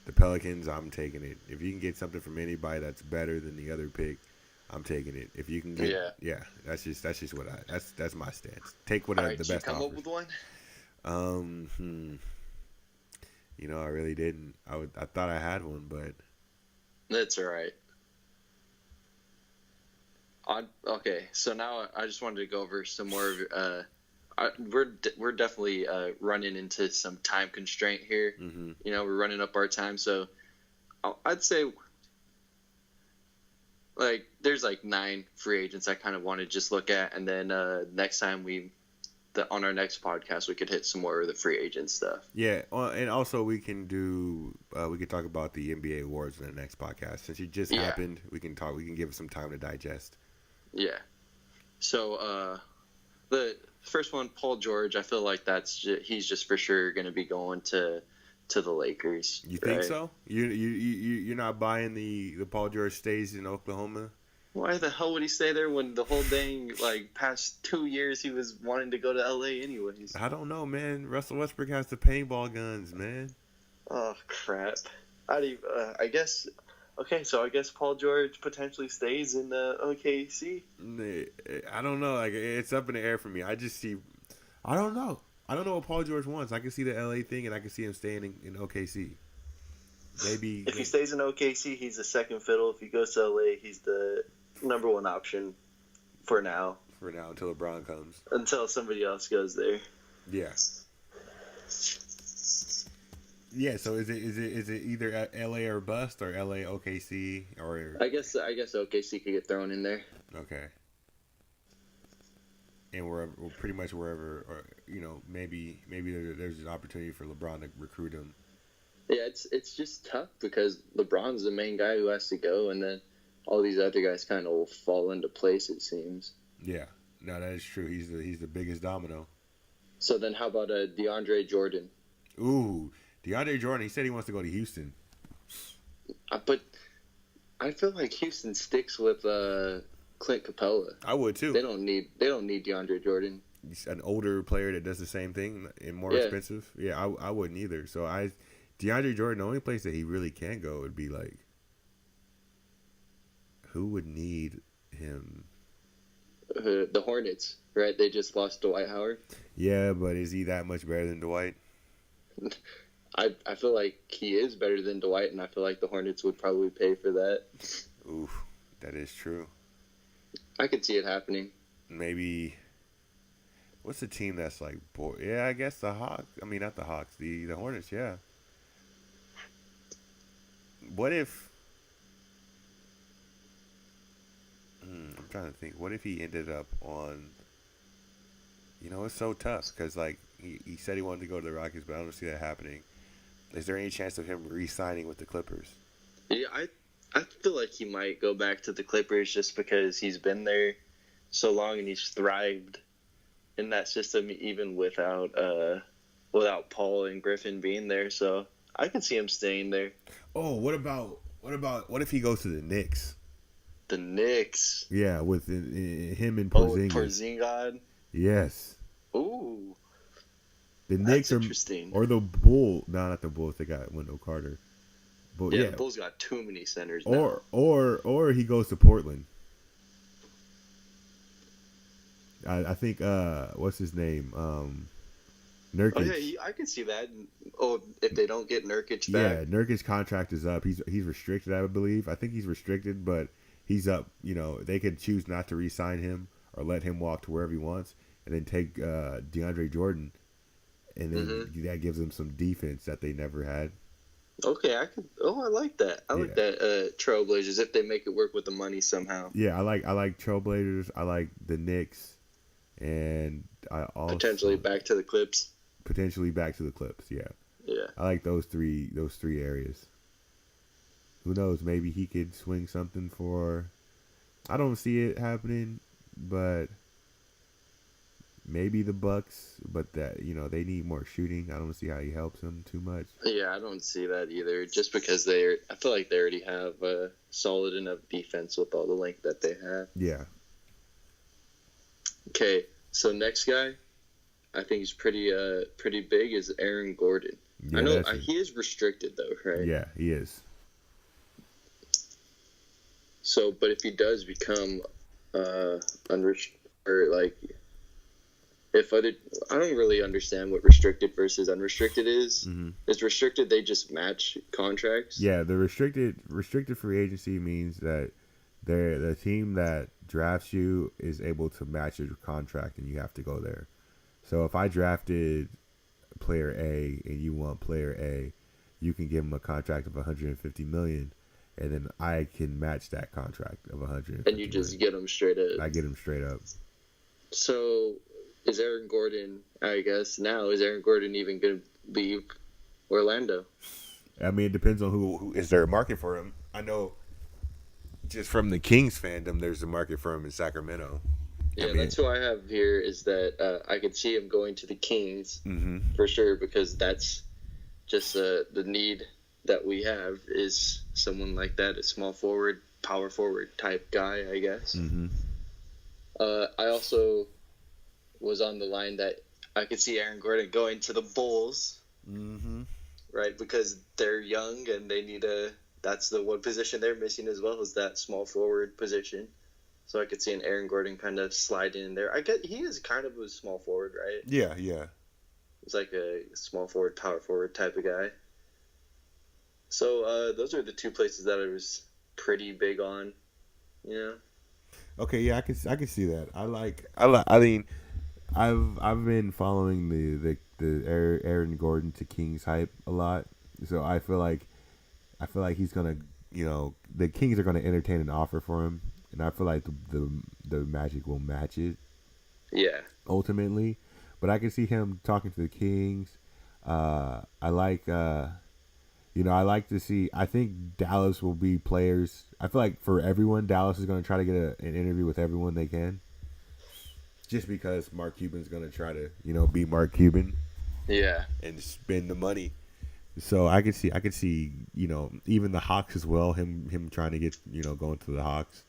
the Pelicans, I'm taking it. If you can get something from anybody that's better than the other pick, I'm taking it. If you can get, that's just what that's my stance. Take what the best come offers. Up with one? I really didn't. I thought I had one, but that's all right. Okay, so now I just wanted to go over some more. We're definitely running into some time constraint here. We're running up our time, so I'd say there's 9 free agents I kind of want to just look at, and then next time on our next podcast we could hit some more of the free agent stuff. Yeah, and also we can talk about the NBA awards in the next podcast since it just happened. We can give it some time to digest. Yeah. So the first one, Paul George, I feel like he's just for sure going to be going to the Lakers. You think so? You're not buying the Paul George stays in Oklahoma? Why the hell would he stay there when the whole dang past 2 years he was wanting to go to LA anyways? I don't know, man. Russell Westbrook has the paintball guns, man. Oh crap! I guess. Okay, so I guess Paul George potentially stays in the OKC. I don't know. It's up in the air for me. I don't know. I don't know what Paul George wants. I can see the LA thing, and I can see him staying in OKC. Maybe if he stays in OKC, he's the second fiddle. If he goes to LA, he's the number one option for now. For now, until LeBron comes. Until somebody else goes there. Yeah. Yeah. So is it either LA or bust, or LA OKC, or? I guess OKC could get thrown in there. Okay. And wherever, pretty much wherever, or maybe there's an opportunity for LeBron to recruit him. Yeah, it's just tough because LeBron's the main guy who has to go, and then all these other guys kind of will fall into place, it seems. Yeah, no, that is true. He's the biggest domino. So then, how about DeAndre Jordan? Ooh, DeAndre Jordan. He said he wants to go to Houston. But I feel like Houston sticks with Clint Capella. I would too. They don't need DeAndre Jordan. He's an older player that does the same thing and more expensive. Yeah, I wouldn't either. So DeAndre Jordan, the only place that he really can go would be like, who would need him? The Hornets, right? They just lost Dwight Howard. Yeah, but is he that much better than Dwight? I feel like he is better than Dwight, and I feel like the Hornets would probably pay for that. Oof, that is true. I could see it happening. Maybe. What's the team that's like? Yeah, I guess the Hawks. I mean, not the Hawks. The Hornets. Yeah. What if? I'm trying to think. What if he ended up on? It's so tough because like he said he wanted to go to the Rockets, but I don't see that happening. Is there any chance of him re-signing with the Clippers? Yeah, I feel like he might go back to the Clippers just because he's been there so long and he's thrived in that system even without Paul and Griffin being there. So I could see him staying there. Oh, what if he goes to the Knicks? The Knicks. Yeah, with him and Porzingis. Oh, Porzingis. Yes. Ooh. The Knicks interesting. Or the Bulls. No, not the Bulls. They got Wendell Carter. But the Bulls got too many centers now. Or he goes to Portland. I think what's his name? Nurkic. Oh yeah, I can see that. Oh, if they don't get Nurkic back. Yeah, Nurkic's contract is up. He's restricted, I believe. I think he's restricted, but he's up. They could choose not to re-sign him or let him walk to wherever he wants, and then take DeAndre Jordan, and then that gives them some defense that they never had. Okay, I like that. I like that Trailblazers if they make it work with the money somehow. Yeah, I like Trailblazers. I like the Knicks, and I also potentially back to the Clips. Yeah. Yeah. I like those three areas. Who knows? Maybe he could swing something for. I don't see it happening, but maybe the Bucks. But that they need more shooting. I don't see how he helps them too much. Yeah, I don't see that either. Just because I feel like they already have a solid enough defense with all the length that they have. Yeah. Okay, so next guy, I think he's pretty big, is Aaron Gordon. Yeah, I know he is restricted though, right? Yeah, he is. So, but if he does become unrestricted, or like, I don't really understand what restricted versus unrestricted is. Mm-hmm. Is restricted they just match contracts? Yeah, the restricted free agency means that the team that drafts you is able to match your contract, and you have to go there. So if I drafted player A and you want player A, you can give him a contract of $150 million, and then I can match that contract of $150 and you just get him straight up. I get him straight up. So is Aaron Gordon even going to leave Orlando? I mean, it depends on who is there a market for him. I know just from the Kings fandom, there's a market for him in Sacramento. Yeah, that's who I have here, is that I could see him going to the Kings for sure, because that's just the need that we have is someone like that, a small forward, power forward type guy, I guess. Mm-hmm. I also was on the line that I could see Aaron Gordon going to the Bulls, right? Because they're young and they need that's the one position they're missing as well, is that small forward position. So I could see an Aaron Gordon kind of slide in there. He is kind of a small forward, right? Yeah. He's like a small forward, power forward type of guy. So those are the two places that I was pretty big on. You know. Okay, yeah, I can see that. I mean, I've been following the Aaron Gordon to Kings hype a lot, so I feel like he's gonna, the Kings are gonna entertain an offer for him, and I feel like the Magic will match it Yeah. ultimately. But I can see him talking to the Kings. I like, I like to see. I think Dallas will be players. I feel like for everyone, Dallas is going to try to get an interview with everyone they can. Just because Mark Cuban's going to try to, be Mark Cuban Yeah. and spend the money. So I could see, even the Hawks as well. Him trying to get, going to the Hawks.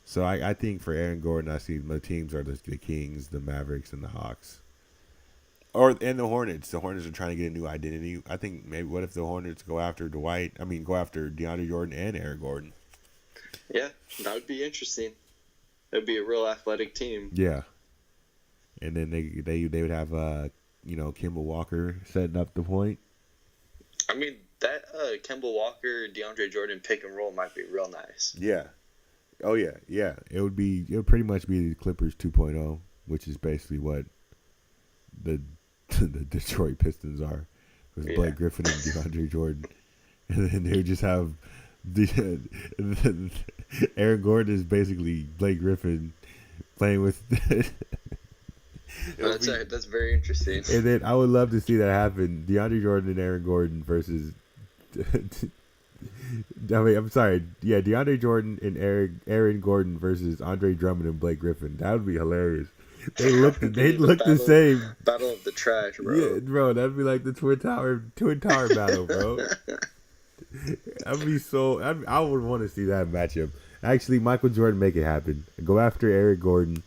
So I think for Aaron Gordon, I see the teams are the Kings, the Mavericks, and the Hawks. And the Hornets. The Hornets are trying to get a new identity. I think maybe what if the Hornets go after DeAndre Jordan and Aaron Gordon? Yeah, that would be interesting. It'd be a real athletic team. Yeah. And then they would have Kemba Walker setting up the point. I mean, that Kemba Walker, DeAndre Jordan pick and roll might be real nice. Yeah. Oh yeah, yeah. It would pretty much be the Clippers 2.0, which is basically what the Detroit Pistons are, with Blake Griffin and DeAndre Jordan, and then they would just have Aaron Gordon is basically Blake Griffin playing with. That's very interesting. And then I would love to see that happen: DeAndre Jordan and Aaron Gordon versus. I'm sorry. Yeah, DeAndre Jordan and Aaron Gordon versus Andre Drummond and Blake Griffin. That would be hilarious. They look the same. Battle of the trash, bro. Yeah, bro, that'd be like the Twin Tower battle, bro. I would want to see that matchup. Actually, Michael Jordan, make it happen. Go after Aaron Gordon,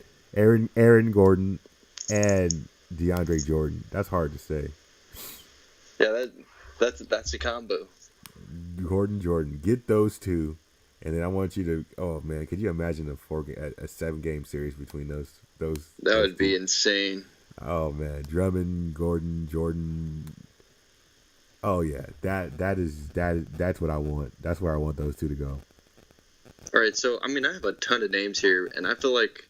and DeAndre Jordan. That's hard to say. Yeah, that's a combo. Gordon Jordan, get those two, and then I want you to. Oh man, could you imagine a 7-game series between those? That would be insane. Oh man, Drummond, Gordon, Jordan. Oh yeah, that's what I want. That's where I want those two to go. All right, so I mean, I have a ton of names here, and I feel like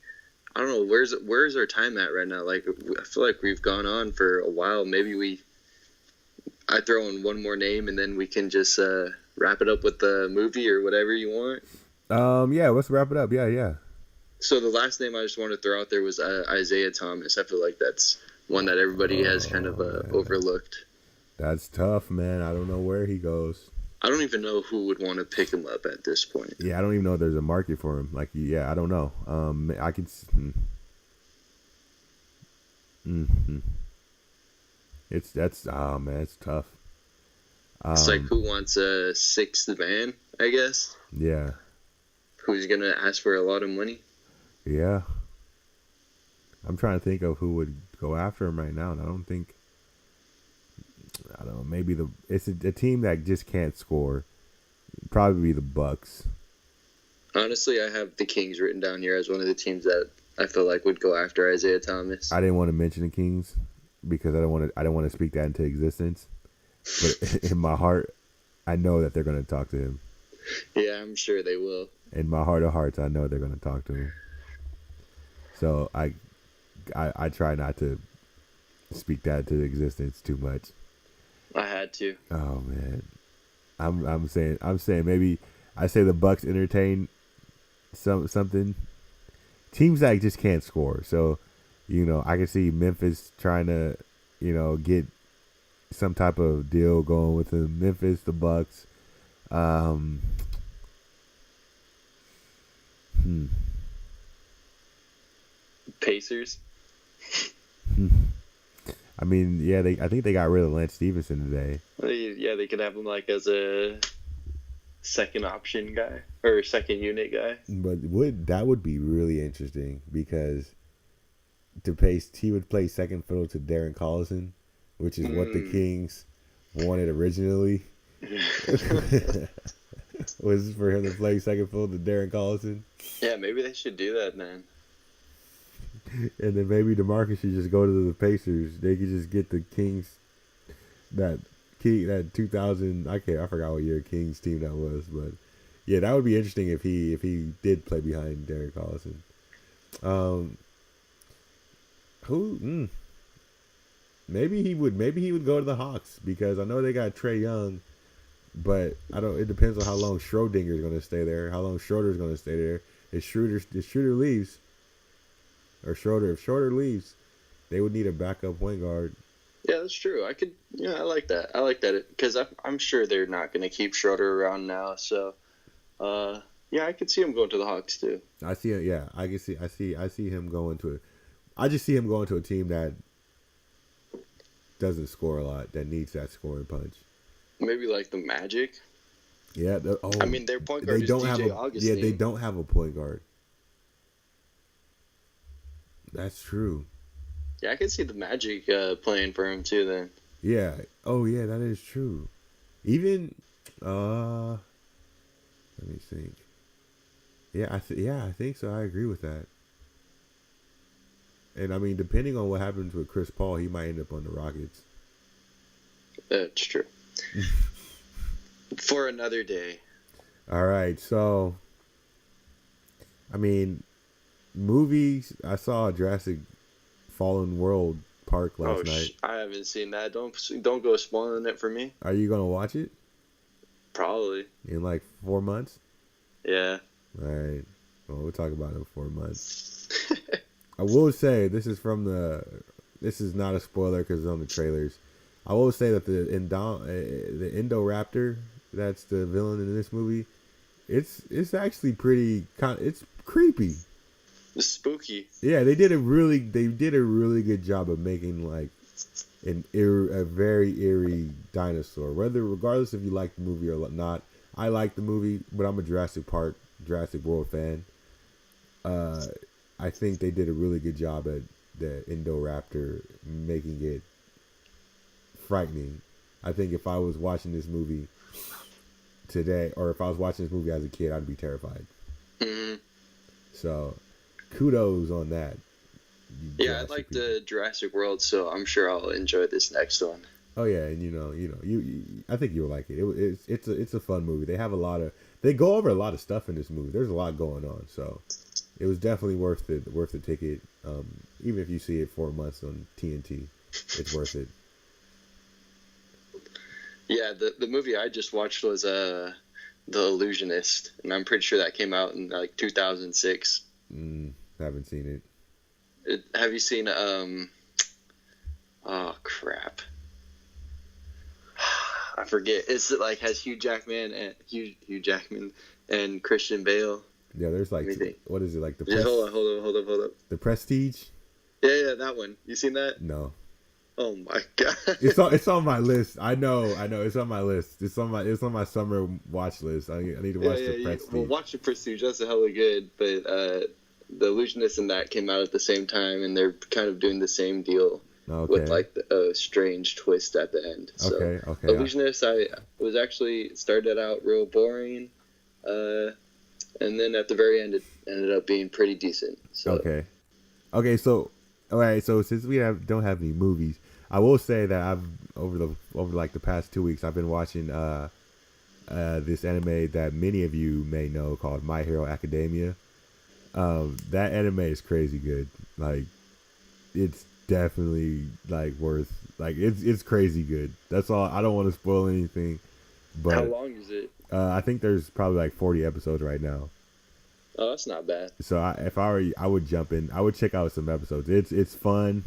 I don't know where's our time at right now. Like, I feel like we've gone on for a while. Maybe I throw in one more name, and then we can just wrap it up with the movie or whatever you want. Yeah, let's wrap it up. Yeah. So the last name I just wanted to throw out there was Isaiah Thomas. I feel like that's one that everybody has kind of overlooked. That's tough, man. I don't know where he goes. I don't even know who would want to pick him up at this point. Yeah, I don't even know if there's a market for him. Like, yeah, I don't know. I could. It's tough. It's like who wants a sixth man, I guess. Yeah. Who's gonna ask for a lot of money? Yeah. I'm trying to think of who would go after him right now, and I don't know. Maybe it's a team that just can't score. Probably the Bucks. Honestly, I have the Kings written down here as one of the teams that I feel like would go after Isaiah Thomas. I didn't want to mention the Kings because I don't want to speak that into existence. But in my heart, I know that they're going to talk to him. Yeah, I'm sure they will. In my heart of hearts, I know they're going to talk to him. So I try not to speak that into existence too much. I had to. Oh man, I'm saying maybe I say the Bucks entertain something. Teams that just can't score. So, I can see Memphis trying to, get some type of deal going with them. Memphis, the Bucks. Pacers. I mean, yeah, I think they got rid of Lance Stevenson today. Yeah, they could have him like as a second option guy or second unit guy. But that would be really interesting because he would play second fiddle to Darren Collison, which is what the Kings wanted originally. Was for him to play second fiddle to Darren Collison. Yeah, maybe they should do that, man. And then maybe DeMarcus should just go to the Pacers. They could just get the Kings that 2000. I forgot what year Kings team that was, but yeah, that would be interesting if he did play behind Derek Collison. Who? Maybe he would go to the Hawks because I know they got Trae Young, but I don't. It depends on how long Schrodinger's going to stay there. How long Schroeder's going to stay there. If Schroeder leaves, or Schroeder, if Schroeder leaves, they would need a backup point guard. Yeah, that's true. I like that. I like that because I'm sure they're not going to keep Schroeder around now. So, yeah, I could see him going to the Hawks too. I see it. Yeah, I see him going to. I just see him going to a team that doesn't score a lot, that needs that scoring punch. Maybe like the Magic. Yeah. I mean, their point guard is DJ Augustine. Yeah, they don't have a point guard. That's true. Yeah, I could see the Magic playing for him too then. Yeah. Oh, yeah, that is true. Even, let me think. Yeah, I think so. I agree with that. And I mean, depending on what happens with Chris Paul, he might end up on the Rockets. That's true. For another day. All right, so I mean, movies. I saw Jurassic Fallen World Park last night. I haven't seen that. Don't go spoiling it for me. Are you gonna watch it? Probably. In like 4 months? Yeah. All right. Well, we'll talk about it in 4 months. I will say this is not a spoiler because it's on the trailers. I will say that the Indoraptor, that's the villain in this movie, it's actually it's creepy. It's spooky. Yeah, they did a really good job of making like a very eerie dinosaur. Regardless if you like the movie or not, I like the movie, but I'm a Jurassic World fan. I think they did a really good job at the Indoraptor, making it frightening. I think if I was watching this movie today, or if I was watching this movie as a kid, I'd be terrified. Mm-hmm. So, kudos on that. Yeah, I like the Jurassic World, so I'm sure I'll enjoy this next one. Oh yeah, and I think you'll like it. It's a fun movie. They go over a lot of stuff in this movie. There's a lot going on, so it was definitely worth the ticket. Even if you see it 4 months on TNT, it's worth it. Yeah, the movie I just watched was The Illusionist, and I'm pretty sure that came out in like 2006. Haven't seen it. Have you seen oh crap, I forget. It's like has Hugh Jackman and Christian Bale. Yeah, there's like what is it like the? Hold up. The Prestige. Yeah, that one. You seen that? No. Oh my god. It's on my list. I know. It's on my list. It's on my summer watch list. I need to watch the Prestige. Well, watch the Prestige. That's hella good. But the Illusionist and that came out at the same time, and they're kind of doing the same deal with like a strange twist at the end. So, okay. Illusionist, I was actually started out real boring, and then at the very end, it ended up being pretty decent. So. Okay. So, all right. So since we don't have any movies, I will say that I've over like the past 2 weeks, I've been watching this anime that many of you may know called My Hero Academia. That anime is crazy good. Like, it's definitely like worth it's crazy good. That's all. I don't want to spoil anything. But how long is it? I think there's probably like 40 episodes right now. Oh, that's not bad. So if I were you, I would jump in. I would check out some episodes. It's fun.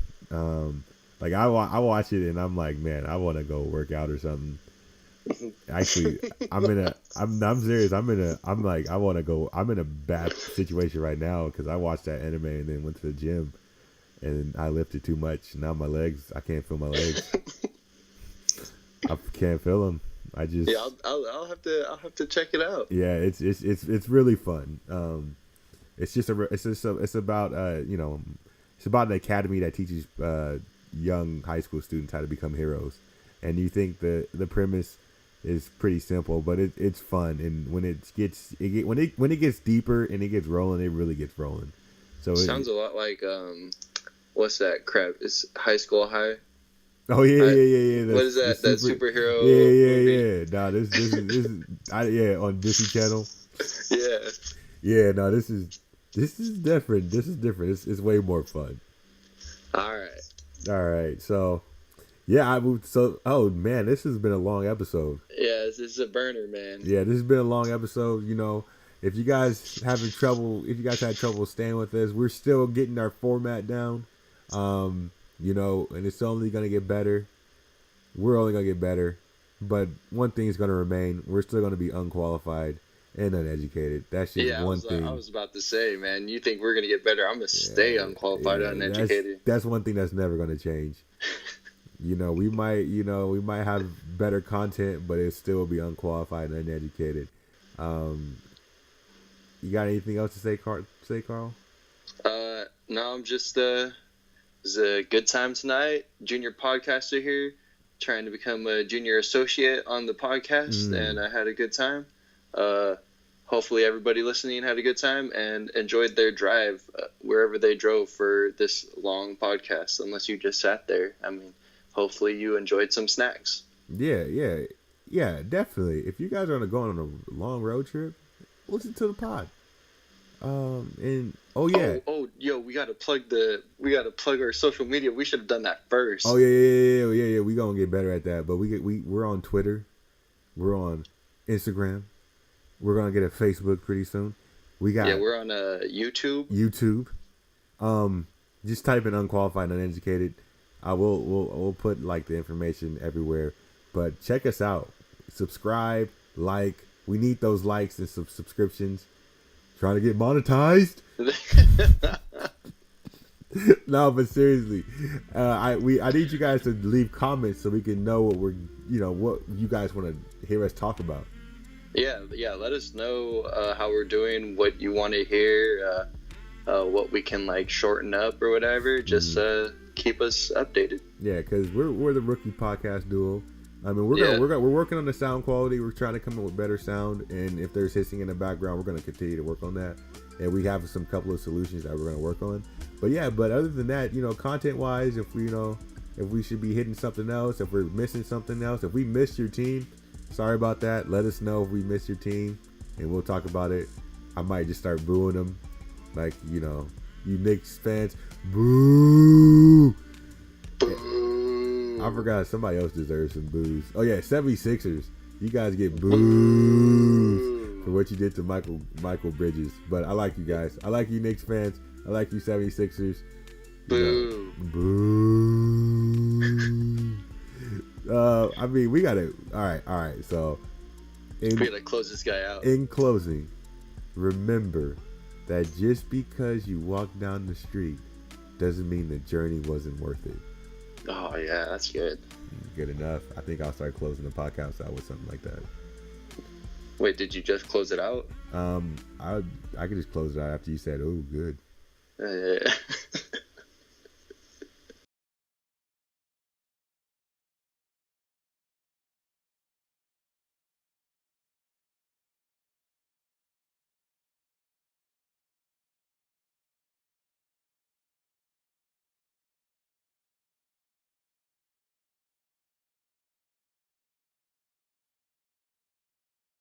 Like I watch it and I'm like, man, I want to go work out or something. Actually, I'm serious. I'm in a bad situation right now because I watched that anime and then went to the gym and I lifted too much. Now my legs, I can't feel my legs. I can't feel them. I'll have to check it out. Yeah, it's really fun. It's about an academy that teaches young high school students how to become heroes, and you think the premise is pretty simple, but it's fun. And when it gets deeper and it gets rolling, it really gets rolling. So sounds a lot like what's that crap? It's High School High. Oh yeah. What is that? That superhero movie? Yeah. Nah, this is on Disney Channel. Yeah. Yeah, no, this is different. This is different. It's way more fun. All right. So yeah, oh man, this has been a long episode. Yeah, this is a burner, man. Yeah, this has been a long episode. If you guys had trouble staying with us, we're still getting our format down. And it's only gonna get better. We're only gonna get better. But one thing is gonna remain: we're still gonna be unqualified and uneducated. That's just one thing. I was about to say, man, you think we're gonna get better? I'm gonna stay unqualified, uneducated. That's one thing that's never gonna change. We might have better content, but it still be unqualified and uneducated. You got anything else to say, Carl? No, I'm just it was a good time tonight. Junior podcaster here, trying to become a junior associate on the podcast, and I had a good time. Hopefully everybody listening had a good time and enjoyed their drive wherever they drove for this long podcast, unless you just sat there. I mean, hopefully you enjoyed some snacks. Yeah, definitely. If you guys are going on a long road trip, listen to the pod. Yo, we gotta plug our social media. We should have done that first. Oh yeah. We gonna get better at that. But we're on Twitter, we're on Instagram, we're gonna get a Facebook pretty soon. We're on YouTube. Just type in unqualified and uneducated. We'll put like the information everywhere. But check us out. Subscribe, like. We need those likes and subscriptions. Trying to get monetized. No, but seriously, I need you guys to leave comments so we can know what you guys want to hear us talk about. Yeah. Let us know how we're doing, what you want to hear, what we can like shorten up or whatever. Just keep us updated. Yeah, because we're the rookie podcast duo. I mean, we're working on the sound quality. We're trying to come up with better sound, and if there's hissing in the background, we're going to continue to work on that. And we have couple of solutions that we're going to work on. But other than that, content wise, if we should be hitting something else, if we're missing something else, if we missed your team, sorry about that. Let us know if we missed your team, and we'll talk about it. I might just start booing them, like you Knicks fans, boo. I forgot somebody else deserves some boos. Oh yeah, 76ers. You guys get boos for what you did to Michael Bridges. But I like you guys. I like you Knicks fans. I like you 76ers. Boo. Boo. I mean, we gotta. All right. So, we gotta close this guy out. In closing, remember that just because you walk down the street doesn't mean the journey wasn't worth it. Oh yeah, that's good. Good enough. I think I'll start closing the podcast out with something like that. Wait, did you just close it out? I could just close it out after you said, "Oh, good." Yeah.